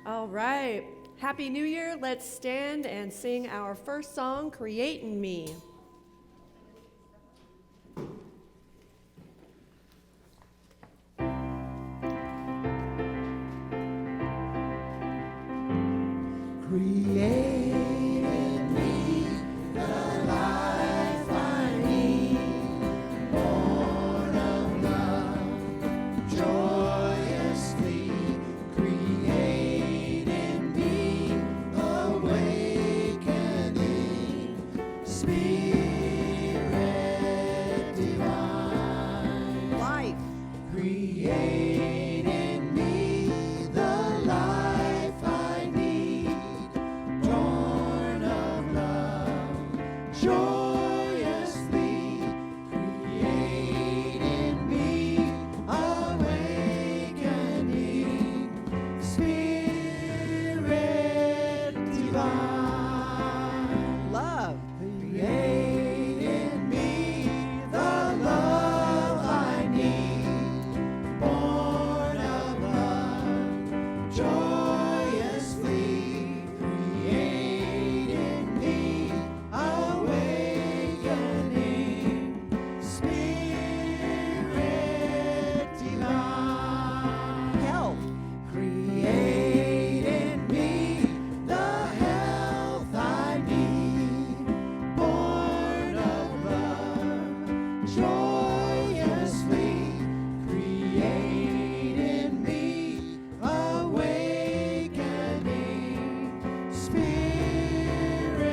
All right. Happy New Year. Let's stand and sing our first song, Create in Me. Create in me the life I need, born of love, joyously. Create in me awakening, Spirit divine. Life. Create in me the life I need, born of love, joyously. Create in me awakening, Spirit divine. Love. Create in me the love I need, born of love, joyously. Create in me awakening, Spirit divine. Health. Create in me the health I need, born of love, joyously. Create in me awakening, Spirit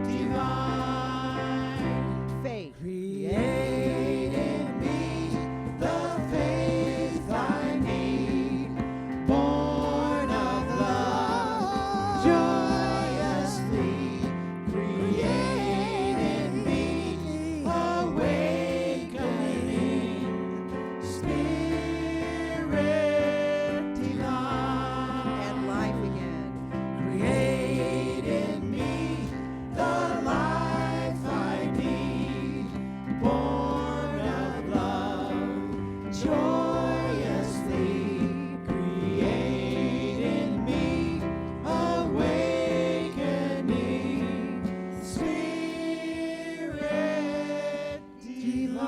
divine. Faith. Create in me the faith I need, born of love, joyously. Create in me awakening, Spirit divine. And life again. Create in me the life I need, born of love, joyously. Create in me awakening, Spirit divine.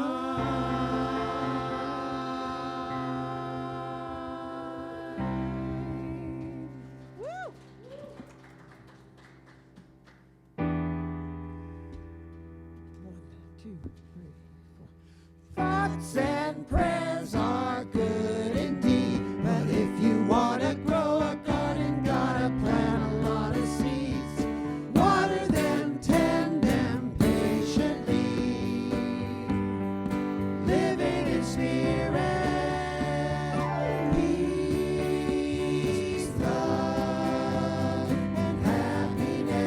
Woo! One, two, three, four. Thoughts and prayers are good indeed, but if you want to grow a garden, gotta plant a lot of seeds. Water them, tend them patiently, living in spirit, peace, love, and happiness.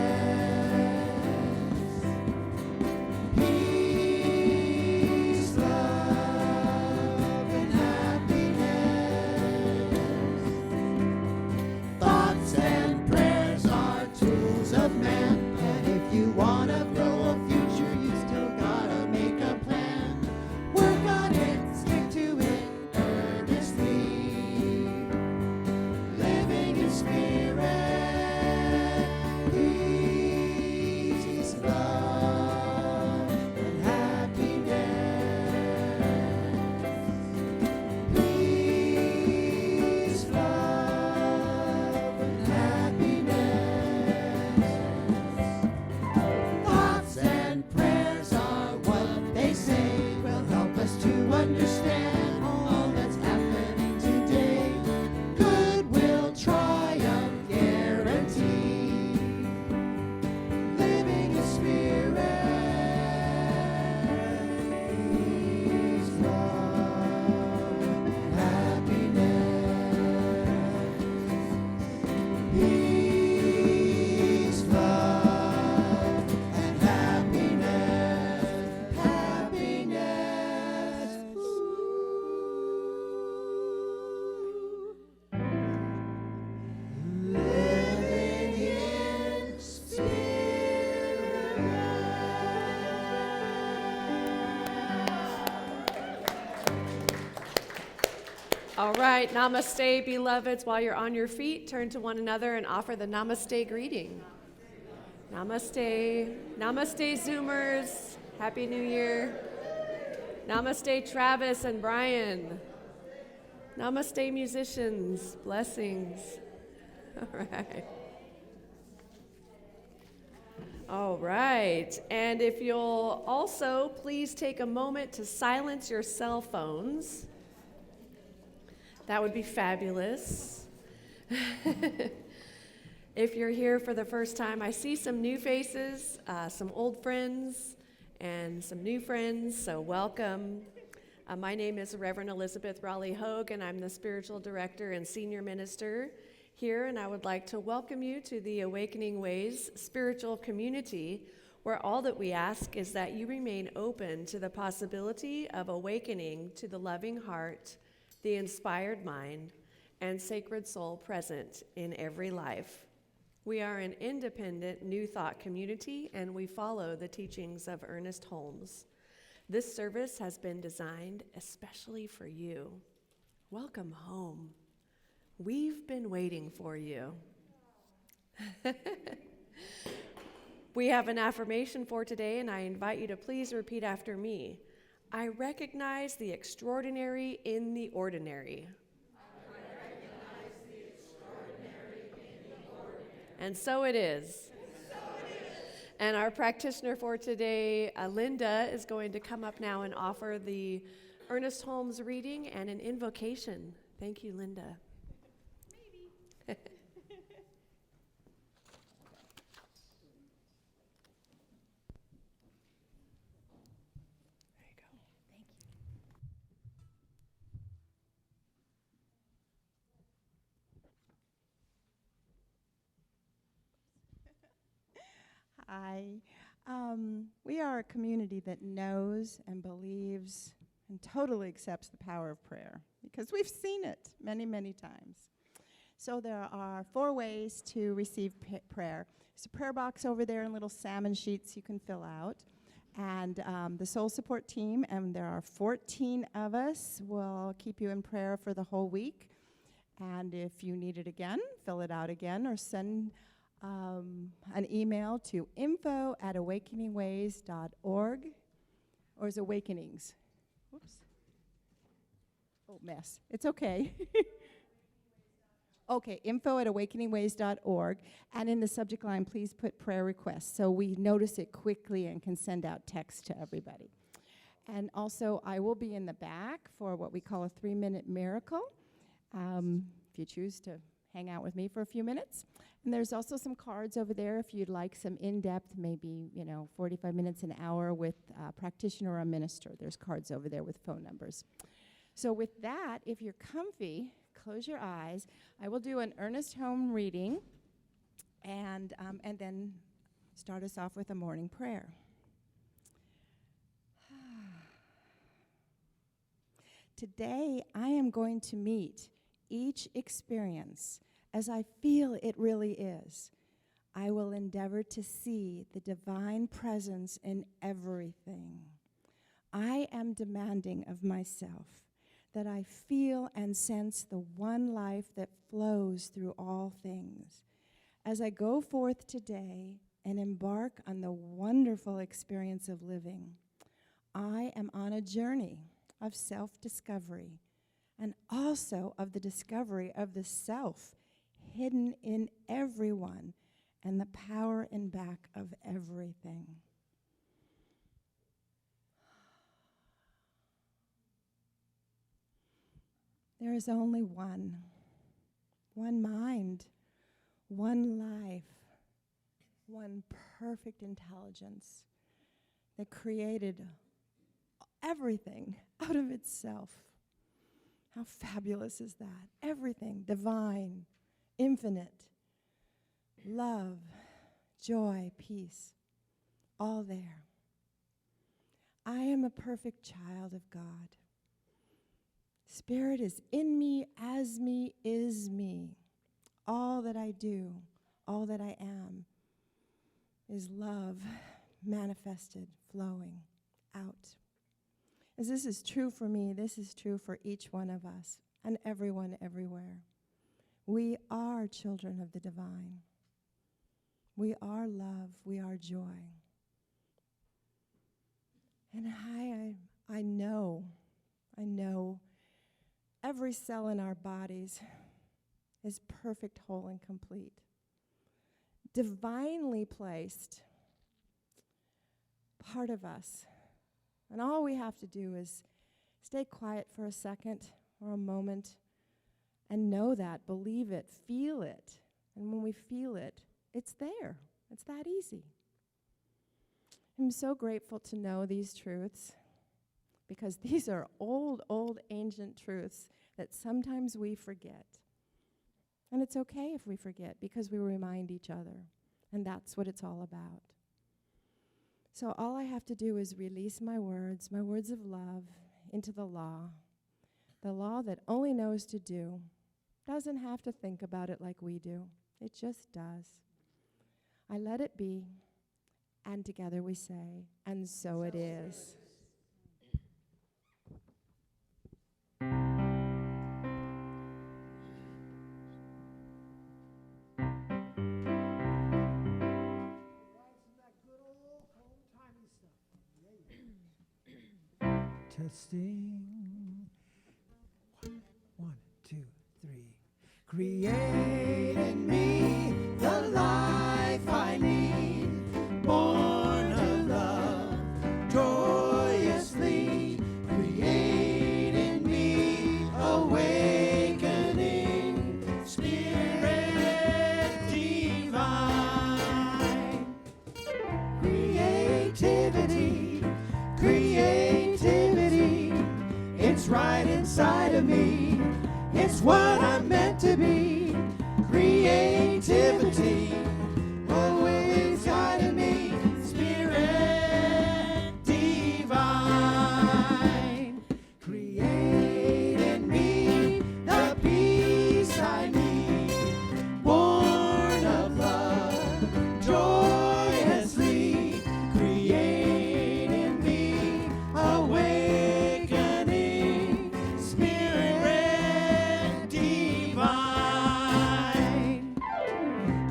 Peace, love, All right, namaste, beloveds. While you're on your feet, turn to one another and offer the namaste greeting. Namaste. Namaste, Zoomers. Happy New Year. Namaste, Travis and Brian. Namaste, musicians. Blessings. All right. All right. And if you'll also please take a moment to silence your cell phones. That would be fabulous. If you're here for the first time, I see some new faces, some old friends, and some new friends, so welcome. My name is Reverend Elizabeth Rowley Hogue, and I'm the spiritual director and senior minister here, and I would like to welcome you to the Awakening Ways spiritual community, where all that we ask is that you remain open to the possibility of awakening to the loving heart, the inspired mind, and sacred soul present in every life. We are an independent New Thought community, and we follow the teachings of Ernest Holmes. This service has been designed especially for you. Welcome home. We've been waiting for you. We have an affirmation for today, and I invite you to please repeat after me. I recognize the extraordinary in the ordinary. And so it is. And our practitioner for today, Linda, is going to come up now and offer the Ernest Holmes reading and an invocation. Thank you, Linda. Maybe. Hi. We are a community that knows and believes and totally accepts the power of prayer because we've seen it many, many times. So there are 4 ways to receive prayer. There's a prayer box over there and little salmon sheets you can fill out. And the soul support team, and there are 14 of us, will keep you in prayer for the whole week. And if you need it again, fill it out again or send an email to info@awakeningways.org, or is Awakenings? Whoops. Oh, mess. It's okay. Okay, info@awakeningways.org, and in the subject line, please put prayer requests so we notice it quickly and can send out text to everybody. And also, I will be in the back for what we call a 3-minute miracle, if you choose to hang out with me for a few minutes. And there's also some cards over there if you'd like some in-depth, maybe 45 minutes, an hour with a practitioner or a minister. There's cards over there with phone numbers. So with that, if you're comfy, close your eyes. I will do an Ernest Holmes reading and then start us off with a morning prayer. Today, I am going to meet each experience as I feel it really is. I will endeavor to see the divine presence in everything. I am demanding of myself that I feel and sense the one life that flows through all things. As I go forth today and embark on the wonderful experience of living, I am on a journey of self-discovery and also of the discovery of the self hidden in everyone and the power in back of everything. There is only one mind, one life, one perfect intelligence that created everything out of itself. How fabulous is that? Everything divine, infinite, love, joy, peace, all there. I am a perfect child of God. Spirit is in me, as me, is me. All that I do, all that I am, is love manifested, flowing out. As this is true for me, this is true for each one of us. and everyone everywhere. We are children of the divine. We are love. We are joy. And I know every cell in our bodies is perfect, whole, and complete. Divinely placed part of us. And all we have to do is stay quiet for a second or a moment and know that, believe it, feel it. And when we feel it, it's there. It's that easy. I'm so grateful to know these truths because these are old, ancient truths that sometimes we forget. And it's okay if we forget because we remind each other. And that's what it's all about. So all I have to do is release my words of love, into the law that only knows to do, doesn't have to think about it like we do. It just does. I let it be, and together we say, and so it is. Testing. One, two, three. Create in me the life I need, born of love, joyously. Create in me awakening, spirit divine. Creativity, creativity, it's right inside of me. It's what I'm meant to be. Creativity, always guiding me. Spirit divine, create in me the peace I need. Born of love, joyously. Create in me awakening, spirit divine.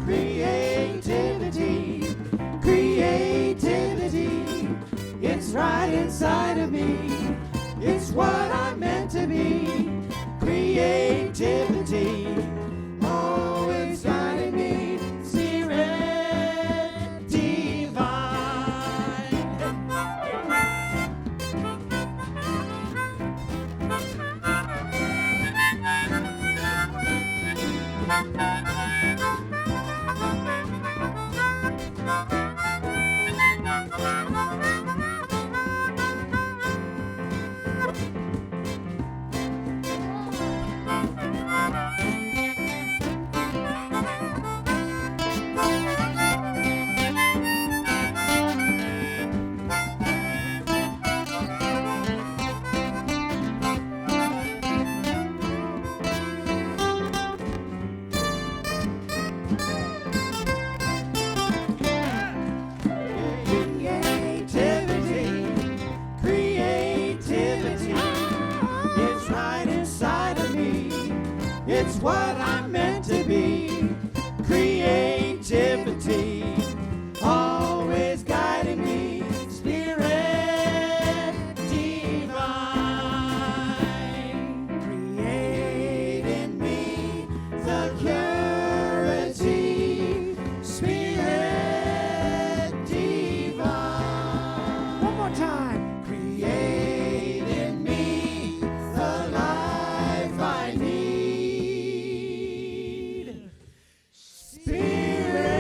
Creativity, creativity, it's right inside of me. It's what I'm meant to be. Creativity, always guiding me. Spirit divine. Creativity, it's right inside of me. It's what I'm meant to be. Creativity, always guiding me. Spirit divine, create in me the purity. Spirit divine. One more time. Create in me the life I need. Spirit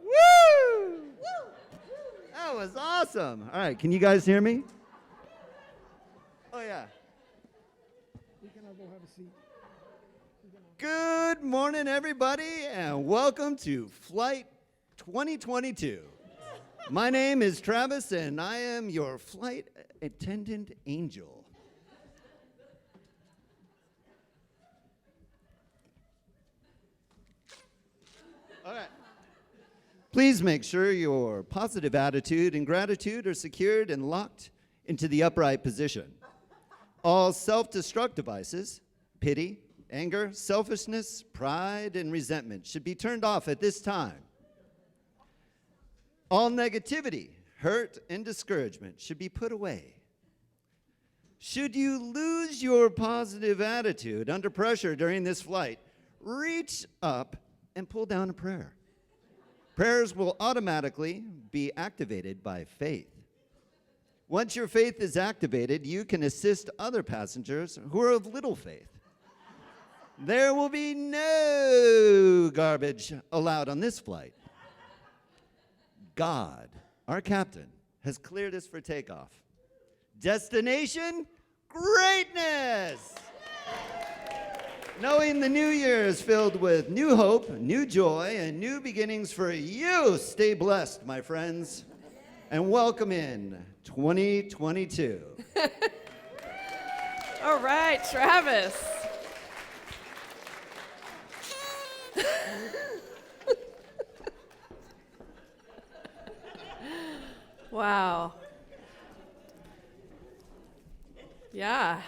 Woo! That was awesome. All right, can you guys hear me? Oh, yeah. Good morning, everybody, and welcome to Flight 2022. My name is Travis, and I am your flight attendant angel. All right. Please make sure your positive attitude and gratitude are secured and locked into the upright position. All self-destruct devices, pity, anger, selfishness, pride, and resentment should be turned off at this time. All negativity, hurt, and discouragement should be put away. Should you lose your positive attitude under pressure during this flight, reach up and pull down a prayer. Prayers will automatically be activated by faith. Once your faith is activated, you can assist other passengers who are of little faith. There will be no garbage allowed on this flight. God, our captain, has cleared us for takeoff. Destination, greatness! Knowing the new year is filled with new hope, new joy, and new beginnings for you, stay blessed, my friends, and welcome in 2022. All right, Travis. Wow. Yeah.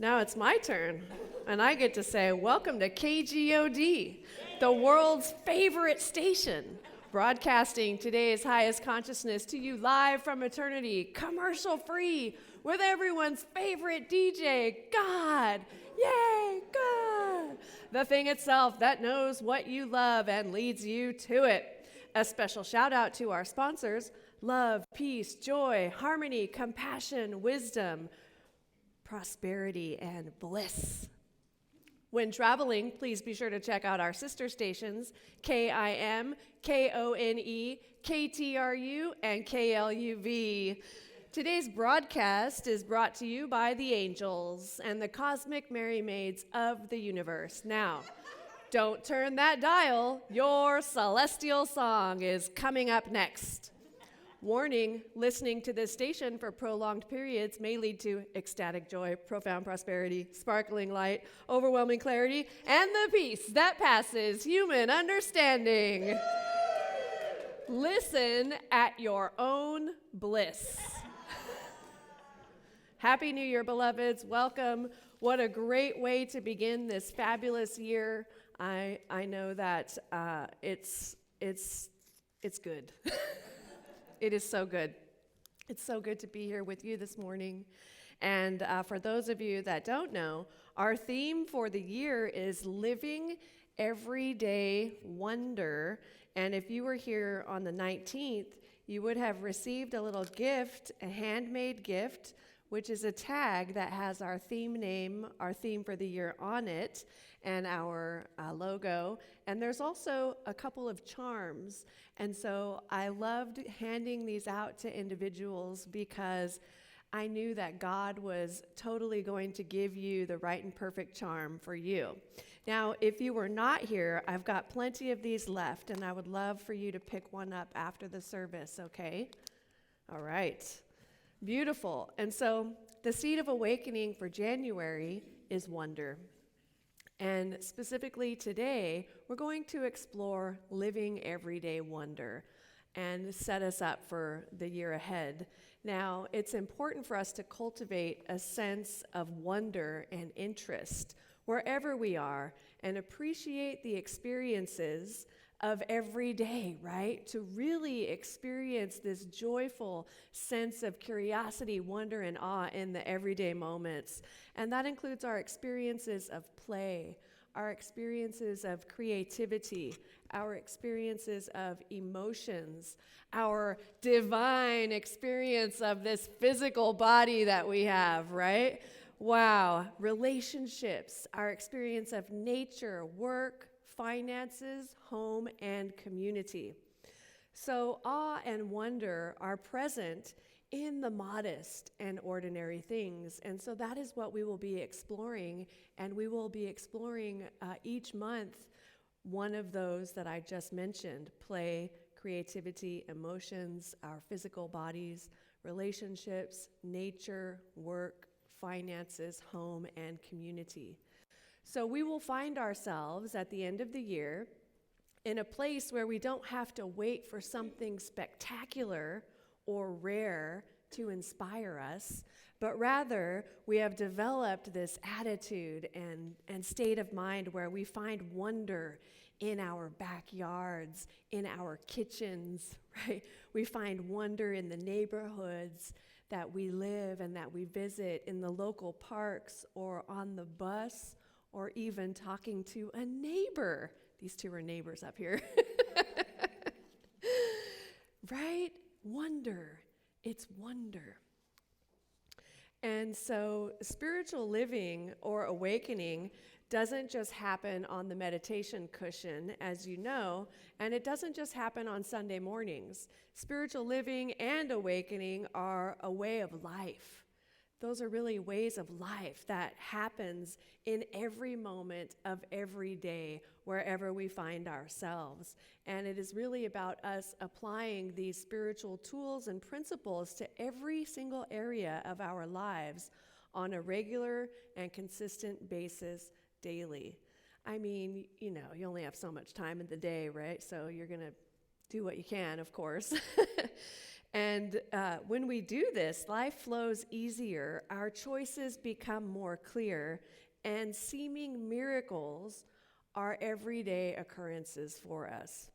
Now it's my turn, and I get to say, welcome to KGOD, the world's favorite station, broadcasting today's highest consciousness to you live from eternity, commercial-free, with everyone's favorite DJ, God. Yay, God. The thing itself that knows what you love and leads you to it. A special shout out to our sponsors, love, peace, joy, harmony, compassion, wisdom, prosperity, and bliss. When traveling, please be sure to check out our sister stations, KIM, KONE, KTRU, and KLUV. Today's broadcast is brought to you by the angels and the cosmic merry maids of the universe. Now, don't turn that dial. Your celestial song is coming up next. Warning, listening to this station for prolonged periods may lead to ecstatic joy, profound prosperity, sparkling light, overwhelming clarity, and the peace that passes human understanding. Listen at your own bliss. Happy New Year, beloveds. Welcome. What a great way to begin this fabulous year. I know that it's good. It is so good. It's so good to be here with you this morning. And for those of you that don't know, our theme for the year is Living Everyday Wonder. And if you were here on the 19th, you would have received a little gift, a handmade gift, which is a tag that has our theme name, our theme for the year on it, and our logo. And there's also a couple of charms. And so I loved handing these out to individuals because I knew that God was totally going to give you the right and perfect charm for you. Now, if you were not here, I've got plenty of these left, and I would love for you to pick one up after the service, okay? All right. Beautiful. And so the seed of awakening for January is wonder. And specifically today, we're going to explore living everyday wonder and set us up for the year ahead. Now, it's important for us to cultivate a sense of wonder and interest wherever we are and appreciate the experiences of every day, right? To really experience this joyful sense of curiosity, wonder, and awe in the everyday moments. And that includes our experiences of play, our experiences of creativity, our experiences of emotions, our divine experience of this physical body that we have, right? Wow. Relationships, our experience of nature, work, finances, home, and community. So awe and wonder are present in the modest and ordinary things. And so that is what we will be exploring, and we will be exploring each month One of those that I just mentioned: play, creativity, emotions, our physical bodies, relationships, nature, work, finances, home, and community. So we will find ourselves at the end of the year in a place where we don't have to wait for something spectacular or rare to inspire us, but rather we have developed this attitude and state of mind where we find wonder in our backyards, in our kitchens, right? We find wonder in the neighborhoods that we live and that we visit, in the local parks or on the bus, or even talking to a neighbor. These two are neighbors up here. Right? Wonder. It's wonder. And so spiritual living or awakening doesn't just happen on the meditation cushion, as you know, and it doesn't just happen on Sunday mornings. Spiritual living and awakening are a way of life. Those are really ways of life that happens in every moment of every day, wherever we find ourselves. And it is really about us applying these spiritual tools and principles to every single area of our lives on a regular and consistent basis daily. I mean, you know, you only have so much time in the day, right? So you're going to do what you can, of course. And when we do this, life flows easier, our choices become more clear, and seeming miracles are everyday occurrences for us.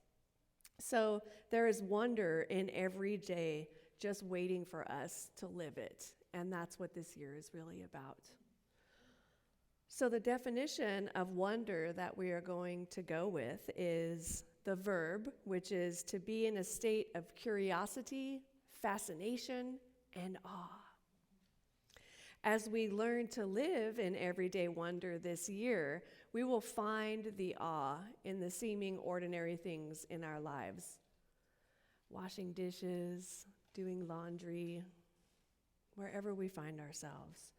So there is wonder in every day just waiting for us to live it. And that's what this year is really about. So the definition of wonder that we are going to go with is the verb, which is to be in a state of curiosity, fascination, and awe. As we learn to live in everyday wonder this year, we will find the awe in the seeming ordinary things in our lives. Washing dishes, doing laundry, wherever we find ourselves.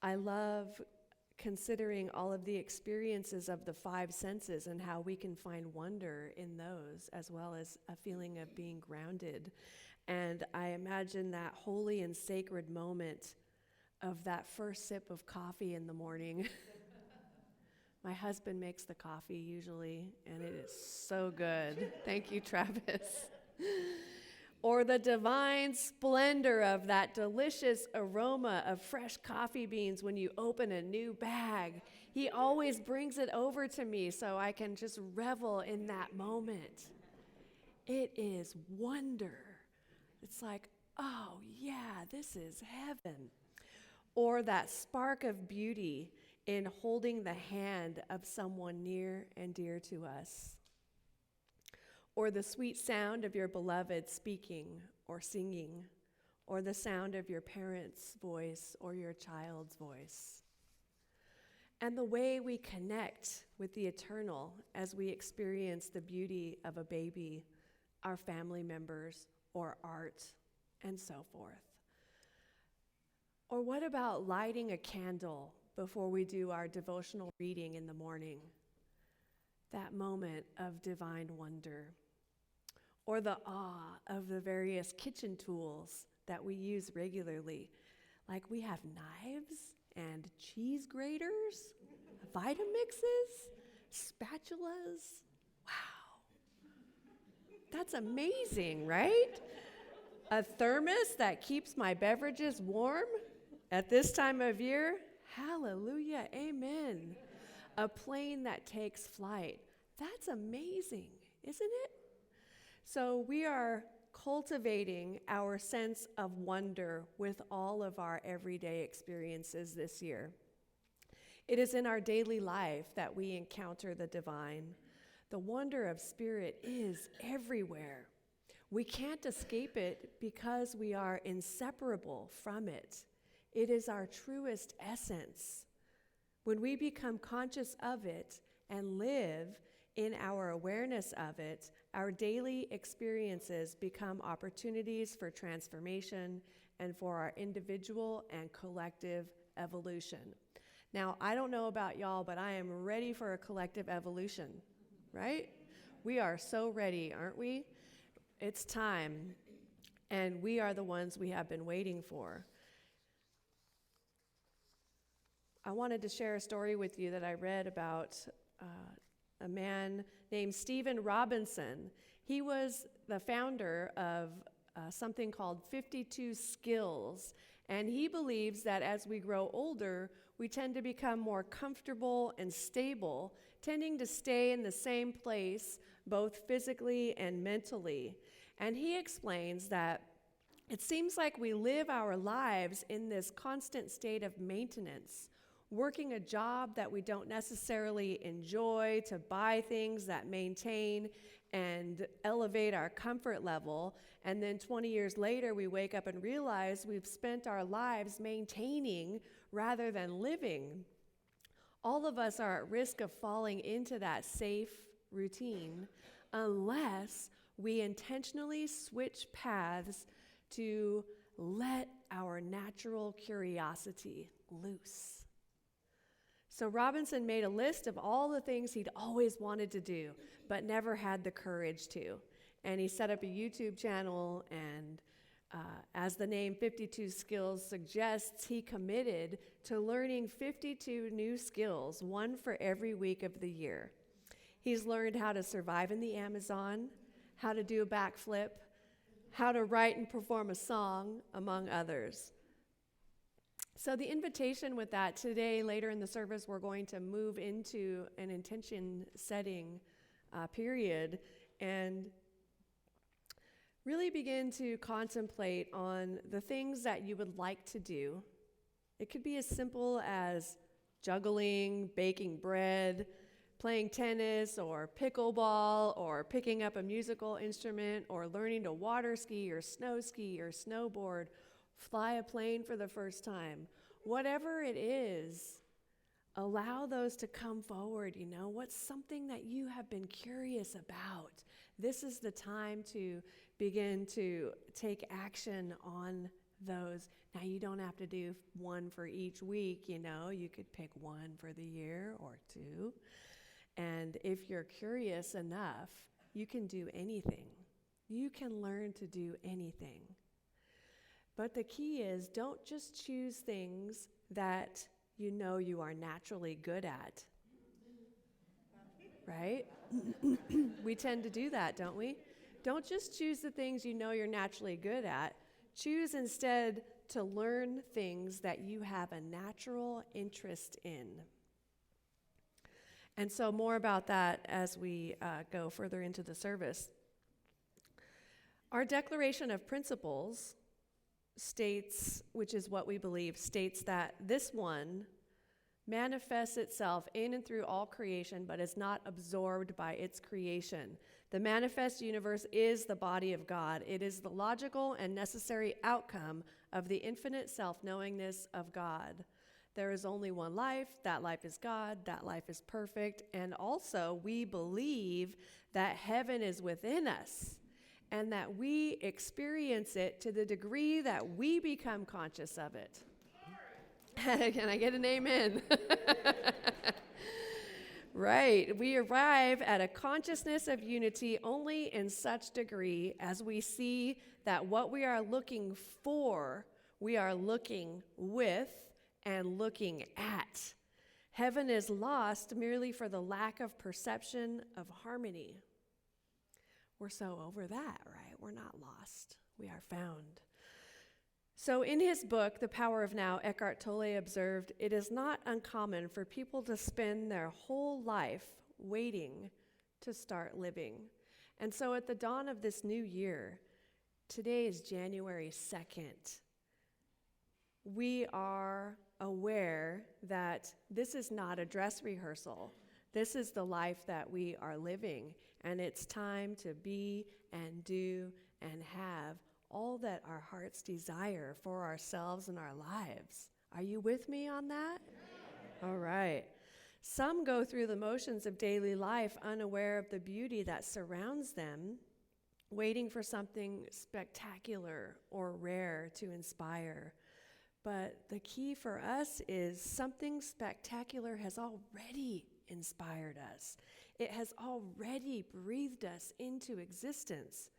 I love considering all of the experiences of the five senses and how we can find wonder in those, as well as a feeling of being grounded. And I imagine that holy and sacred moment of that first sip of coffee in the morning. My husband makes the coffee usually, and it is so good. Thank you, Travis. Or the divine splendor of that delicious aroma of fresh coffee beans when you open a new bag. He always brings it over to me so I can just revel in that moment. It is wonder. It's like, oh yeah, this is heaven. Or that spark of beauty in holding the hand of someone near and dear to us. Or the sweet sound of your beloved speaking or singing, or the sound of your parent's voice or your child's voice. And the way we connect with the eternal as we experience the beauty of a baby, our family members, or art, and so forth. Or what about lighting a candle before we do our devotional reading in the morning? That moment of divine wonder. Or the awe of the various kitchen tools that we use regularly. Like we have knives and cheese graters, Vitamixes, spatulas. Wow. That's amazing, right? A thermos that keeps my beverages warm at this time of year. Hallelujah, amen. A plane that takes flight. That's amazing, isn't it? So we are cultivating our sense of wonder with all of our everyday experiences this year. It is in our daily life that we encounter the divine. The wonder of spirit is everywhere. We can't escape it because we are inseparable from it. It is our truest essence. When we become conscious of it and live in our awareness of it, our daily experiences become opportunities for transformation and for our individual and collective evolution. Now, I don't know about y'all, but I am ready for a collective evolution, right? We are so ready, aren't we? It's time, and we are the ones we have been waiting for. I wanted to share a story with you that I read about a man named Stephen Robinson. He was the founder of something called 52 Skills, and he believes that as we grow older, we tend to become more comfortable and stable, tending to stay in the same place, both physically and mentally. And he explains that it seems like we live our lives in this constant state of maintenance, working a job that we don't necessarily enjoy, to buy things that maintain and elevate our comfort level. And then 20 years later, we wake up and realize we've spent our lives maintaining rather than living. All of us are at risk of falling into that safe routine unless we intentionally switch paths to let our natural curiosity loose. So Robinson made a list of all the things he'd always wanted to do, but never had the courage to. And he set up a YouTube channel, and as the name 52 Skills suggests, he committed to learning 52 new skills, one for every week of the year. He's learned how to survive in the Amazon, how to do a backflip, how to write and perform a song, among others. So the invitation with that today, later in the service, we're going to move into an intention setting period and really begin to contemplate on the things that you would like to do. It could be as simple as juggling, baking bread, playing tennis or pickleball, or picking up a musical instrument, or learning to water ski or snowboard, fly a plane for the first time. Whatever it is, allow those to come forward. What's something that you have been curious about? This is the time to begin to take action on those. Now, you don't have to do one for each week, you could pick one for the year or two. And if you're curious enough, you can do anything. You can learn to do anything. But the key is, don't just choose things that you are naturally good at. Right? We tend to do that, don't we? Don't just choose the things you're naturally good at. Choose instead to learn things that you have a natural interest in. And so more about that as we go further into the service. Our Declaration of Principles states, which is what we believe, states that this one manifests itself in and through all creation, but is not absorbed by its creation. The manifest universe is the body of God. It is the logical and necessary outcome of the infinite self-knowingness of God. There is only one life. That life is God. That life is perfect. And also, we believe that heaven is within us and that we experience it to the degree that we become conscious of it. Can I get an amen? Right. We arrive at a consciousness of unity only in such degree as we see that what we are looking for, we are looking with and looking at. Heaven is lost merely for the lack of perception of harmony. We're so over that, right? We're not lost. We are found. So in his book, The Power of Now, Eckhart Tolle observed, it is not uncommon for people to spend their whole life waiting to start living. And so at the dawn of this new year, today is January 2nd, we are aware that this is not a dress rehearsal. This is the life that we are living, and it's time to be and do and have all that our hearts desire for ourselves and our lives. Are you with me on that? Yeah. All right. Some go through the motions of daily life unaware of the beauty that surrounds them, waiting for something spectacular or rare to inspire. But the key for us is something spectacular has already inspired us. It has already breathed us into existence.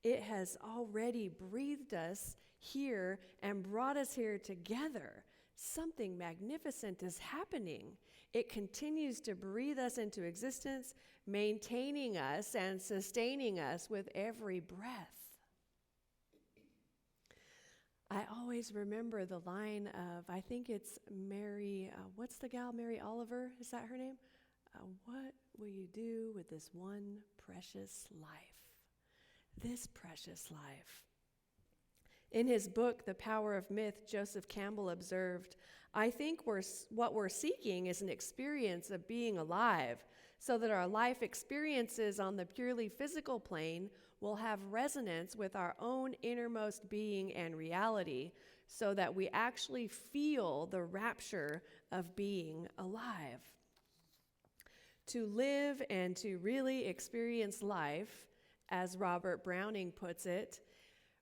It has already breathed us here and brought us here together. Something magnificent is happening. It continues to breathe us into existence, maintaining us and sustaining us with every breath. I always remember the line of, I think it's Mary, what's the gal, Mary Oliver? Is that her name? What will you do with this one precious life? This precious life. In his book, The Power of Myth, Joseph Campbell observed, I think what we're seeking is an experience of being alive, so that our life experiences on the purely physical plane will have resonance with our own innermost being and reality, so that we actually feel the rapture of being alive. To live and to really experience life, as Robert Browning puts it,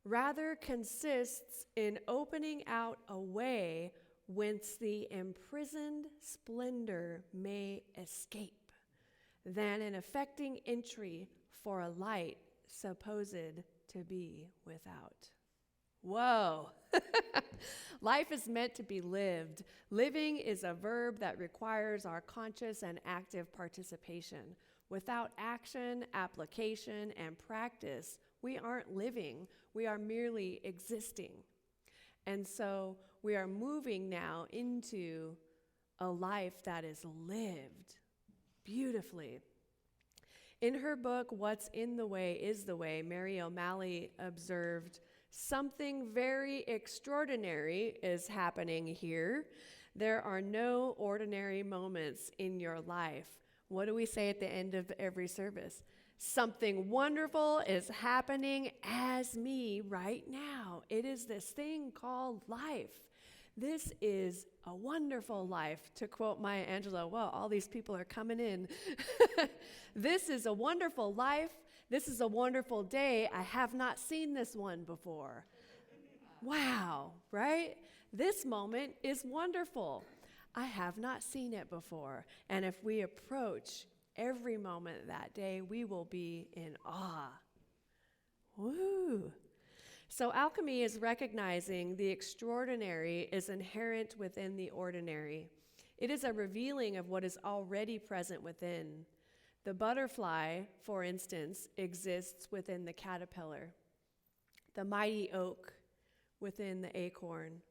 rather consists in opening out a way whence the imprisoned splendor may escape, than an affecting entry for a light supposed to be without. Whoa! Life is meant to be lived. Living is a verb that requires our conscious and active participation. Without action, application, and practice, we aren't living. We are merely existing. And so we are moving now into a life that is lived beautifully. In her book, What's in the Way is the Way, Mary O'Malley observed, something very extraordinary is happening here. There are no ordinary moments in your life. What do we say at the end of every service? Something wonderful is happening as me right now. It is this thing called life. This is a wonderful life, to quote Maya Angelou. Well, all these people are coming in. This is a wonderful life. This is a wonderful day. I have not seen this one before. Wow, right? This moment is wonderful. I have not seen it before. And if we approach every moment that day, we will be in awe. Woo! So alchemy is recognizing the extraordinary is inherent within the ordinary. It is a revealing of what is already present within. The butterfly, for instance, exists within the caterpillar. The mighty oak within the acorn.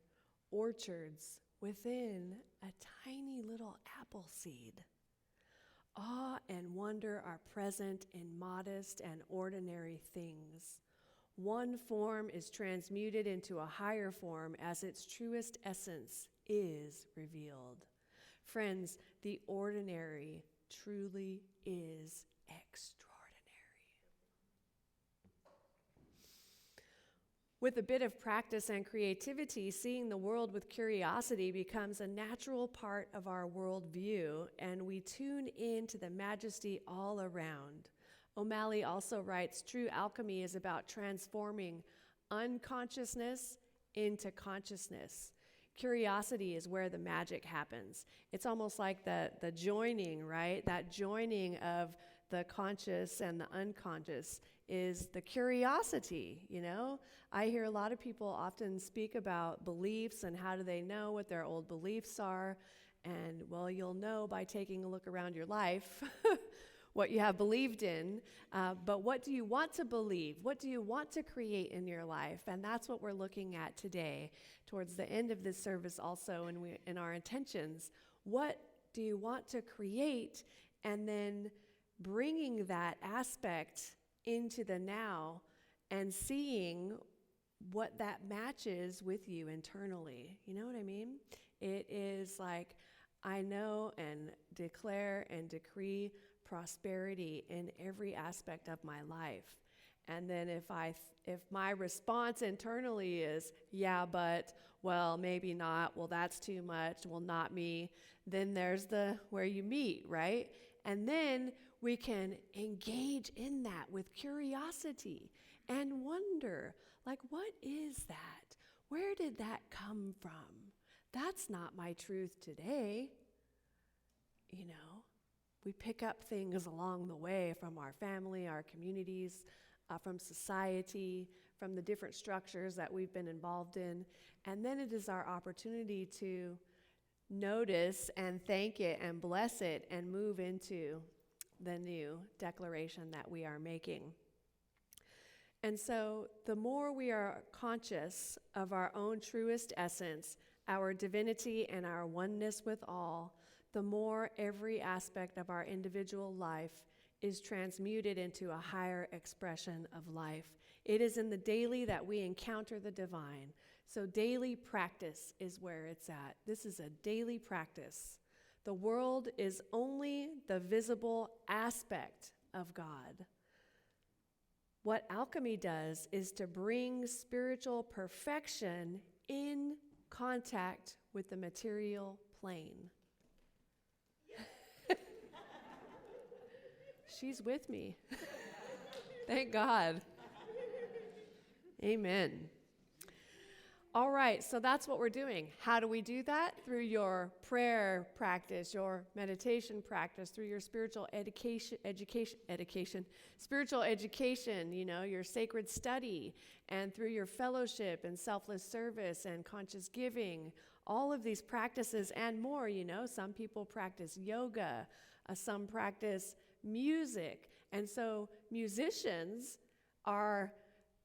Orchards within a tiny little apple seed. Awe and wonder are present in modest and ordinary things. One form is transmuted into a higher form as its truest essence is revealed. Friends, the ordinary truly is extraordinary. With a bit of practice and creativity, seeing the world with curiosity becomes a natural part of our worldview, and we tune into the majesty all around. O'Malley also writes, true alchemy is about transforming unconsciousness into consciousness. Curiosity is where the magic happens. It's almost like the joining, right? That joining of the conscious and the unconscious is the curiosity, you know? I hear a lot of people often speak about beliefs and how do they know what their old beliefs are. And, well, you'll know by taking a look around your life what you have believed in, but what do you want to believe? What do you want to create in your life? And that's what we're looking at today, towards the end of this service also in our intentions. What do you want to create? And then bringing that aspect into the now and seeing what that matches with you internally. You know what I mean? It is like, I know and declare and decree prosperity in every aspect of my life. And then if my response internally is, yeah, but, well, maybe not, well, that's too much, well, not me, then there's where you meet, right? And then we can engage in that with curiosity and wonder, like, what is that? Where did that come from? That's not my truth today. You know, We pick up things along the way from our family, our communities, from society, from the different structures that we've been involved in. And then it is our opportunity to notice and thank it and bless it and move into the new declaration that we are making. And so the more we are conscious of our own truest essence, our divinity and our oneness with all, the more every aspect of our individual life is transmuted into a higher expression of life. It is in the daily that we encounter the divine. So daily practice is where it's at. This is a daily practice. The world is only the visible aspect of God. What alchemy does is to bring spiritual perfection in contact with the material plane. She's with me. Thank God. Amen. All right, so that's what we're doing. How do we do that? Through your prayer practice, your meditation practice, through your spiritual spiritual education, your sacred study, and through your fellowship and selfless service and conscious giving. All of these practices and more, some people practice yoga, some practice music. And so musicians are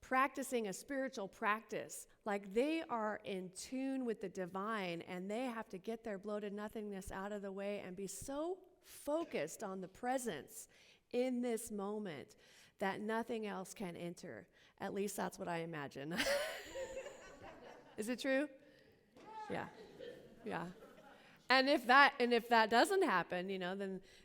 practicing a spiritual practice, like they are in tune with the divine, and they have to get their bloated nothingness out of the way and be so focused on the presence in this moment that nothing else can enter. At least that's what I imagine. Is it true? Yeah. And if that doesn't happen,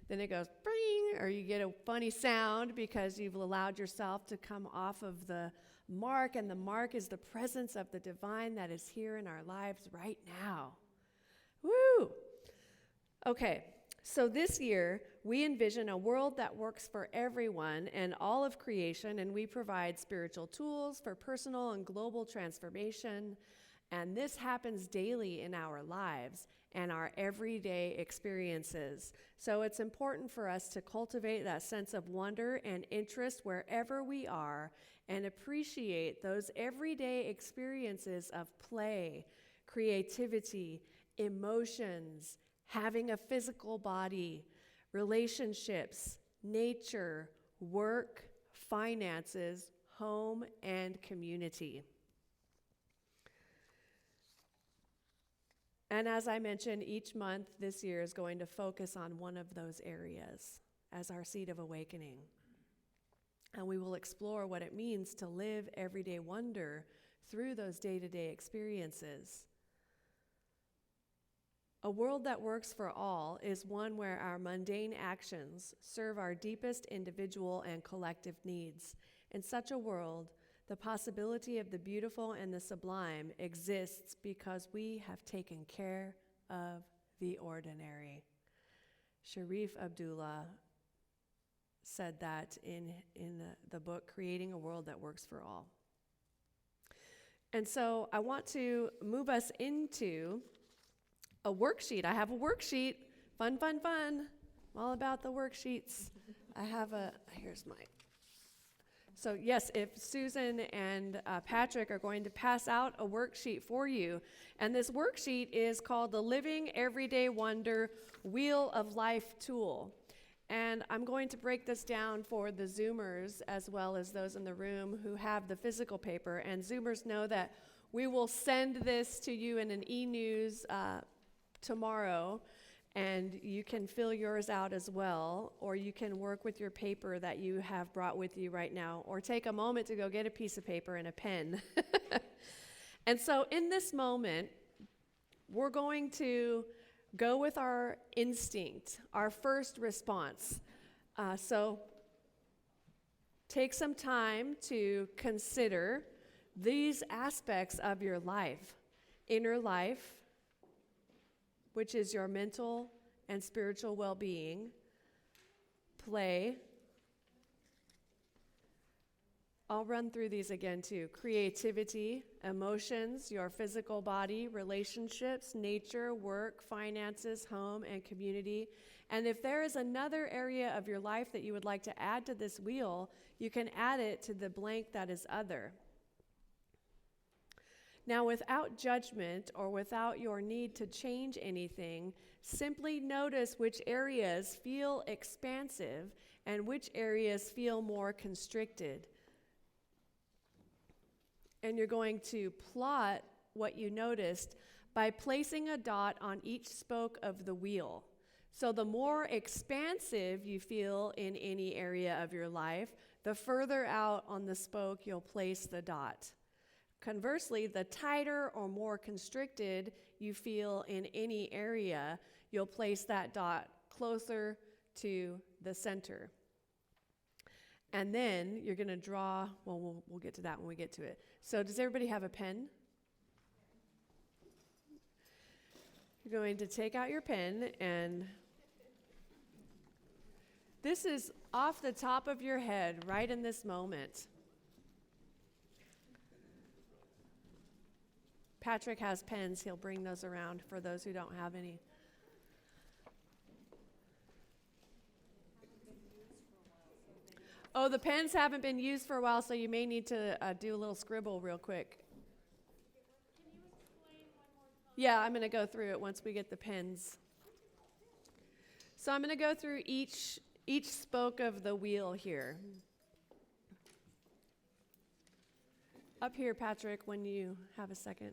then it goes bing, or you get a funny sound because you've allowed yourself to come off of the mark, and the mark is the presence of the divine that is here in our lives right now. Woo! Okay, so this year we envision a world that works for everyone and all of creation, and we provide spiritual tools for personal and global transformation. And this happens daily in our lives and our everyday experiences. So it's important for us to cultivate that sense of wonder and interest wherever we are and appreciate those everyday experiences of play, creativity, emotions, having a physical body, relationships, nature, work, finances, home, and community. And as I mentioned, each month this year is going to focus on one of those areas as our seed of awakening. And we will explore what it means to live everyday wonder through those day-to-day experiences. A world that works for all is one where our mundane actions serve our deepest individual and collective needs. In such a world, the possibility of the beautiful and the sublime exists because we have taken care of the ordinary. Sharif Abdullah said that in the book, Creating a World That Works for All. And so I want to move us into a worksheet. I have a worksheet. Fun. I'm all about the worksheets. Here's mine. So yes, if Susan and Patrick are going to pass out a worksheet for you, and this worksheet is called the Living Everyday Wonder Wheel of Life Tool. And I'm going to break this down for the Zoomers as well as those in the room who have the physical paper. And Zoomers know that we will send this to you in an e-news tomorrow, and you can fill yours out as well, or you can work with your paper that you have brought with you right now, or take a moment to go get a piece of paper and a pen. And so in this moment, we're going to go with our instinct, our first response. So take some time to consider these aspects of your life: inner life, which is your mental and spiritual well-being; play; I'll run through these again too. Creativity, emotions, your physical body, relationships, nature, work, finances, home, and community. And if there is another area of your life that you would like to add to this wheel, you can add it to the blank that is other. Now, without judgment or without your need to change anything, simply notice which areas feel expansive and which areas feel more constricted. And you're going to plot what you noticed by placing a dot on each spoke of the wheel. So the more expansive you feel in any area of your life, the further out on the spoke you'll place the dot. Conversely, the tighter or more constricted you feel in any area, you'll place that dot closer to the center. And then you're going to draw, well, we'll get to that when we get to it. So does everybody have a pen? You're going to take out your pen, and this is off the top of your head right in this moment. Patrick has pens. He'll bring those around for those who don't have any. Oh, the pens haven't been used for a while, so you may need to do a little scribble real quick. Yeah, I'm going to go through it once we get the pens. So I'm going to go through each spoke of the wheel here. Up here, Patrick, when you have a second.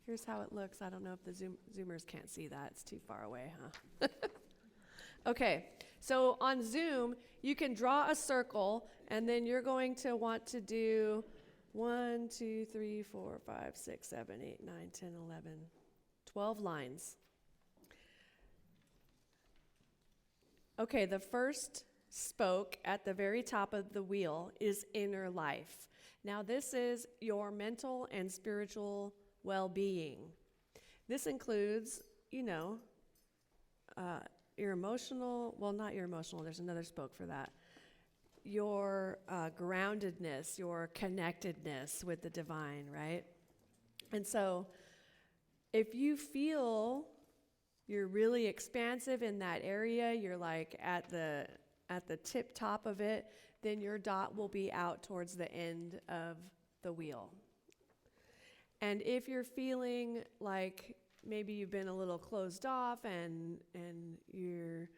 Here's how it looks. I don't know if the Zoomers can't see that. It's too far away, huh? Okay, so on Zoom, you can draw a circle, and then you're going to want to do 1, 2, 3, 4, 5, 6, 7, 8, 9, 10, 11, 12 lines. Okay, the first spoke at the very top of the wheel is inner life. Now, this is your mental and spiritual well-being. This includes, your emotional, well, not your emotional, there's another spoke for that. Your groundedness, your connectedness with the divine, right? And so if you feel you're really expansive in that area, you're like at the tip top of it, then your dot will be out towards the end of the wheel. And if you're feeling like maybe you've been a little closed off and you're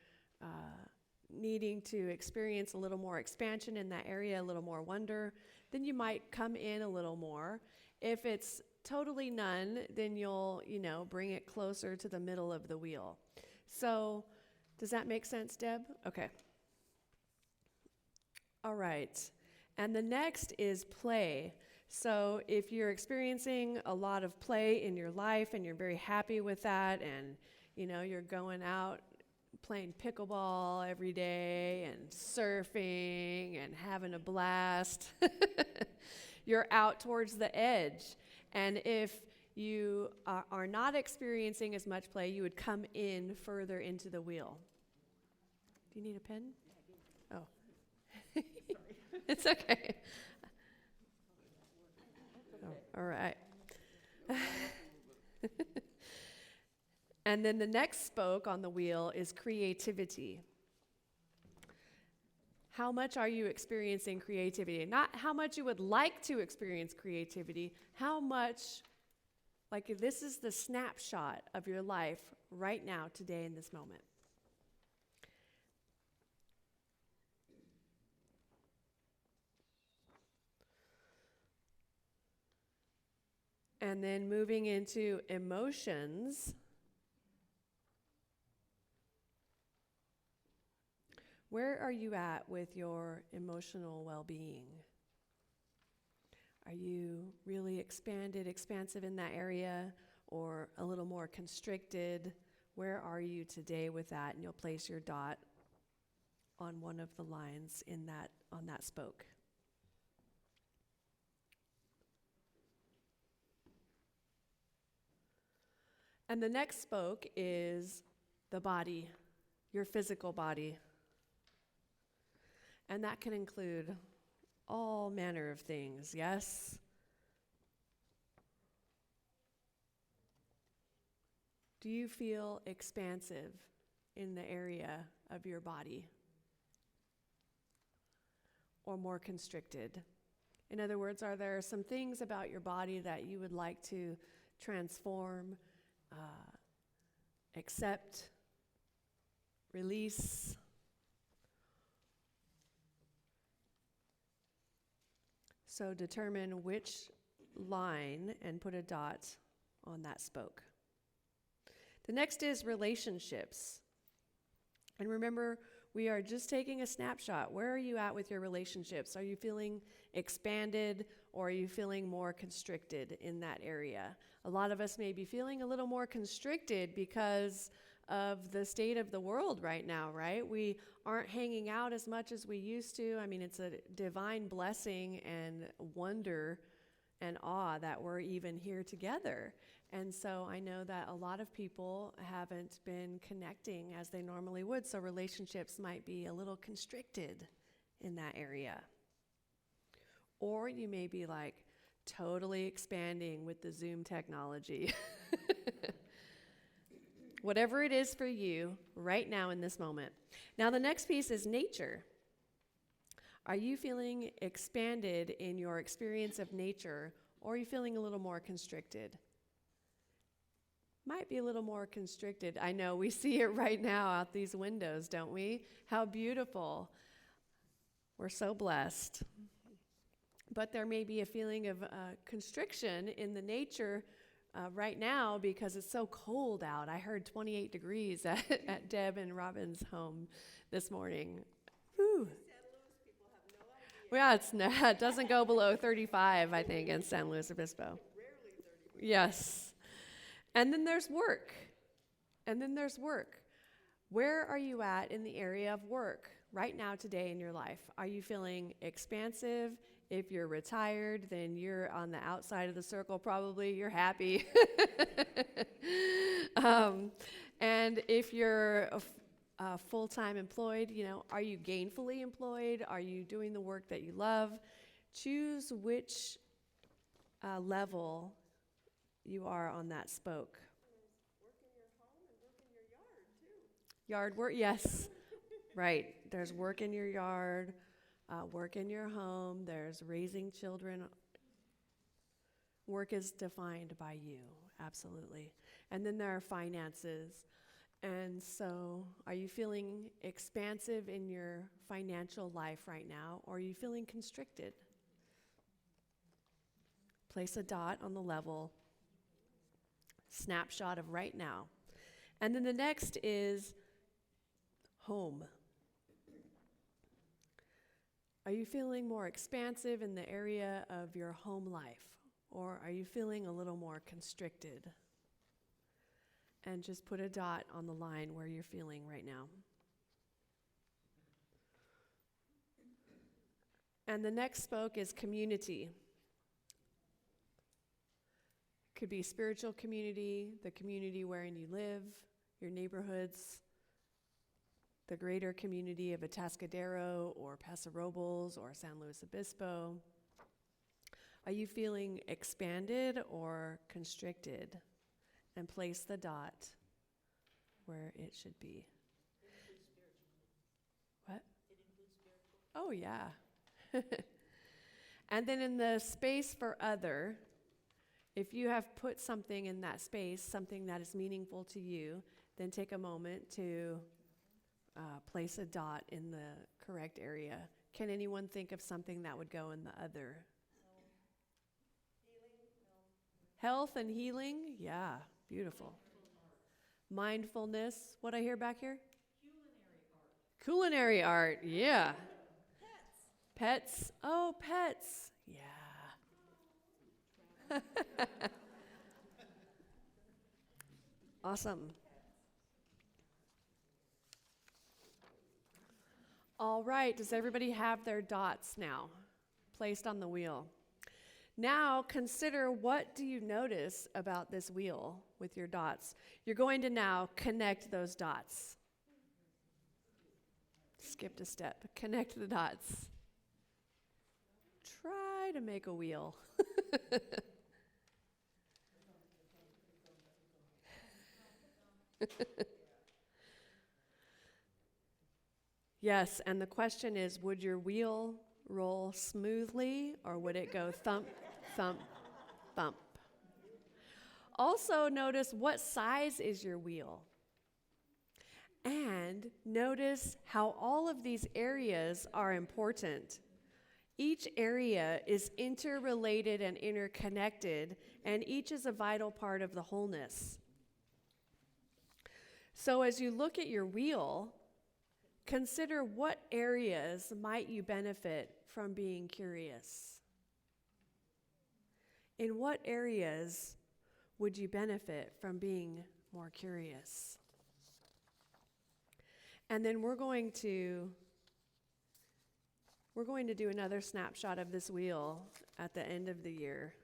needing to experience a little more expansion in that area, a little more wonder, then you might come in a little more. If it's totally none, then you'll, bring it closer to the middle of the wheel. So does that make sense, Deb? Okay. All right. And the next is play. So if you're experiencing a lot of play in your life and you're very happy with that, and you're going out playing pickleball every day and surfing and having a blast, you're out towards the edge. And if you are not experiencing as much play, you would come in further into the wheel. Do you need a pen? Oh. It's okay. Oh, all right. And then the next spoke on the wheel is creativity. How much are you experiencing creativity? Not how much you would like to experience creativity, how much, like this is the snapshot of your life right now, today, in this moment. And then moving into emotions. Where are you at with your emotional well-being? Are you really expansive in that area, or a little more constricted? Where are you today with that? And you'll place your dot on one of the lines on that spoke. And the next spoke is the body, your physical body. And that can include all manner of things, yes? Do you feel expansive in the area of your body? Or more constricted? In other words, are there some things about your body that you would like to transform, accept, release? So determine which line and put a dot on that spoke. The next is relationships. And remember, we are just taking a snapshot. Where are you at with your relationships? Are you feeling expanded, or are you feeling more constricted in that area? A lot of us may be feeling a little more constricted because of the state of the world right now, right? We aren't hanging out as much as we used to. I mean, it's a divine blessing and wonder and awe that we're even here together. And so I know that a lot of people haven't been connecting as they normally would, so relationships might be a little constricted in that area. Or you may be like totally expanding with the Zoom technology. Whatever it is for you right now in this moment. Now the next piece is nature. Are you feeling expanded in your experience of nature, or are you feeling a little more constricted? Might be a little more constricted. I know, we see it right now out these windows, don't we? How beautiful. We're so blessed. But there may be a feeling of constriction in the nature right now because it's so cold out. I heard 28 degrees at Deb and Robin's home this morning. Whew. Well, yeah, it doesn't go below 35, I think, in San Luis Obispo. Rarely 35. Yes. And then there's work. Where are you at in the area of work right now today in your life? Are you feeling expansive? If you're retired, then you're on the outside of the circle probably. You're happy. And if you're full-time employed, are you gainfully employed? Are you doing the work that you love? Choose which level you are on that spoke. Work in your home and work in your yard, too. Yard work, yes. Right. There's work in your yard, work in your home. There's raising children. Work is defined by you, absolutely. And then there are finances. And so are you feeling expansive in your financial life right now, or are you feeling constricted? Place a dot on the level. Snapshot of right now. And then the next is home. Are you feeling more expansive in the area of your home life, or are you feeling a little more constricted? And just put a dot on the line where you're feeling right now. And the next spoke is community. Could be spiritual community, the community wherein you live, your neighborhoods, the greater community of Atascadero or Paso Robles or San Luis Obispo. Are you feeling expanded or constricted? And place the dot where it should be. What? It includes spiritual. Oh, yeah. And then in the space for other, if you have put something in that space, something that is meaningful to you, then take a moment to place a dot in the correct area. Can anyone think of something that would go in the other? Health and healing? Yeah, beautiful. Mindfulness. What I hear back here? Culinary art, yeah. Pets. Oh, pets. Yeah. Awesome. All right, does everybody have their dots now placed on the wheel? Now consider, what do you notice about this wheel with your dots? You're going to now connect those dots. Skipped a step. Connect the dots. Try to make a wheel. Yes, and the question is, would your wheel roll smoothly, or would it go thump, thump, thump? Also notice, what size is your wheel? And notice how all of these areas are important. Each area is interrelated and interconnected, and each is a vital part of the wholeness. So as you look at your wheel, consider, what areas might you benefit from being curious? In what areas would you benefit from being more curious? And then we're going to do another snapshot of this wheel at the end of the year.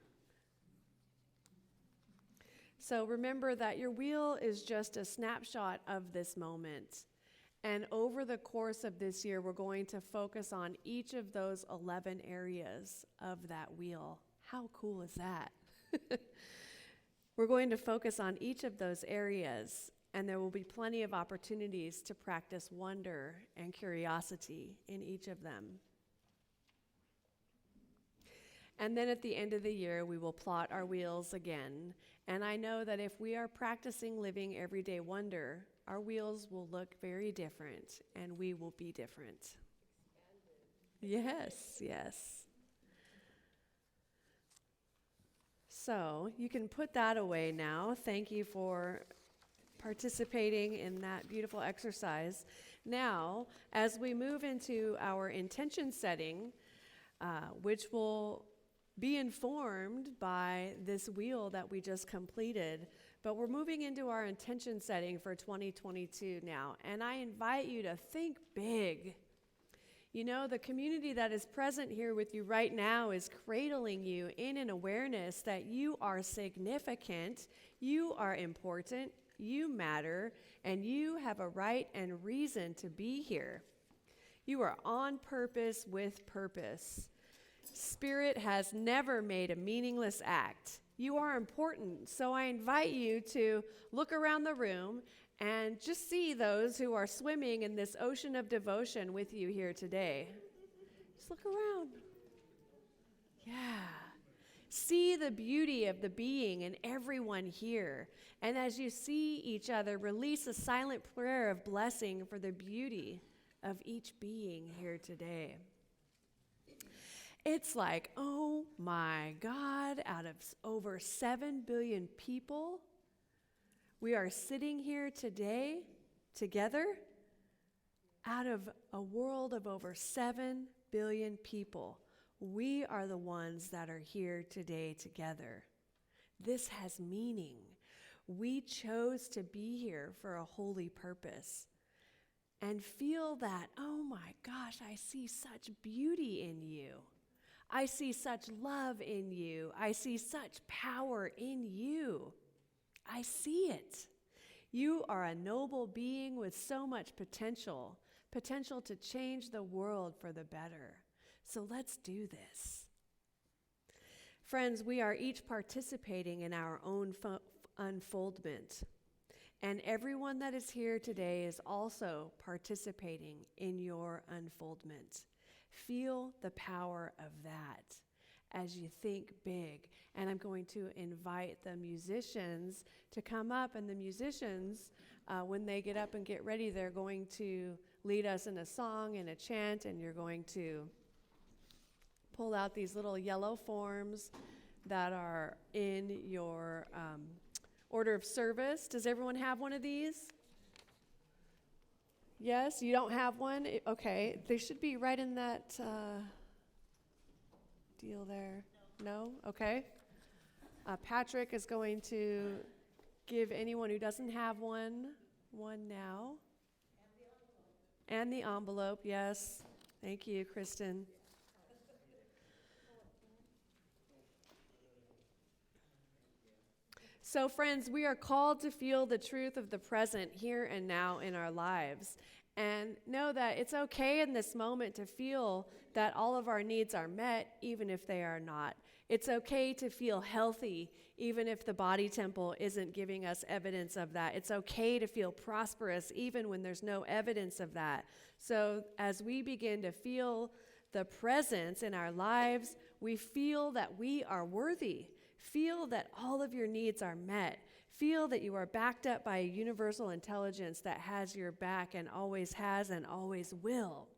So remember that your wheel is just a snapshot of this moment. And over the course of this year, we're going to focus on each of those 11 areas of that wheel. How cool is that? We're going to focus on each of those areas, and there will be plenty of opportunities to practice wonder and curiosity in each of them. And then at the end of the year, we will plot our wheels again. And I know that if we are practicing living everyday wonder, our wheels will look very different, and we will be different. Yes, yes. So you can put that away now. Thank you for participating in that beautiful exercise. Now, as we move into our intention setting, which will be informed by this wheel that we just completed, but we're moving into our intention setting for 2022 now, and I invite you to think big. You know, the community that is present here with you right now is cradling you in an awareness that you are significant, you are important, you matter, and you have a right and reason to be here. You are on purpose with purpose. Spirit has never made a meaningless act. You are important, so I invite you to look around the room and just see those who are swimming in this ocean of devotion with you here today. Just look around. Yeah. See the beauty of the being in everyone here. And as you see each other, release a silent prayer of blessing for the beauty of each being here today. It's like, oh my God, out of over 7 billion people, we are sitting here today together out of a world of over 7 billion people. We are the ones that are here today together. This has meaning. We chose to be here for a holy purpose. And feel that, oh my gosh, I see such beauty in you. I see such love in you. I see such power in you. I see it. You are a noble being with so much potential to change the world for the better. So let's do this. Friends, we are each participating in our own unfoldment. And everyone that is here today is also participating in your unfoldment. Feel the power of that as you think big. And I'm going to invite the musicians to come up, and the musicians, when they get up and get ready, they're going to lead us in a song and a chant, and you're going to pull out these little yellow forms that are in your order of service. Does everyone have one of these? Yes, you don't have one? Okay, they should be right in that deal there. No? Okay. Patrick is going to give anyone who doesn't have one now. And the envelope, yes. Thank you, Kristen. So, friends, we are called to feel the truth of the present here and now in our lives. And know that it's okay in this moment to feel that all of our needs are met, even if they are not. It's okay to feel healthy, even if the body temple isn't giving us evidence of that. It's okay to feel prosperous, even when there's no evidence of that. So as we begin to feel the presence in our lives, we feel that we are worthy. Feel that all of your needs are met. Feel that you are backed up by a universal intelligence that has your back and always has and always will.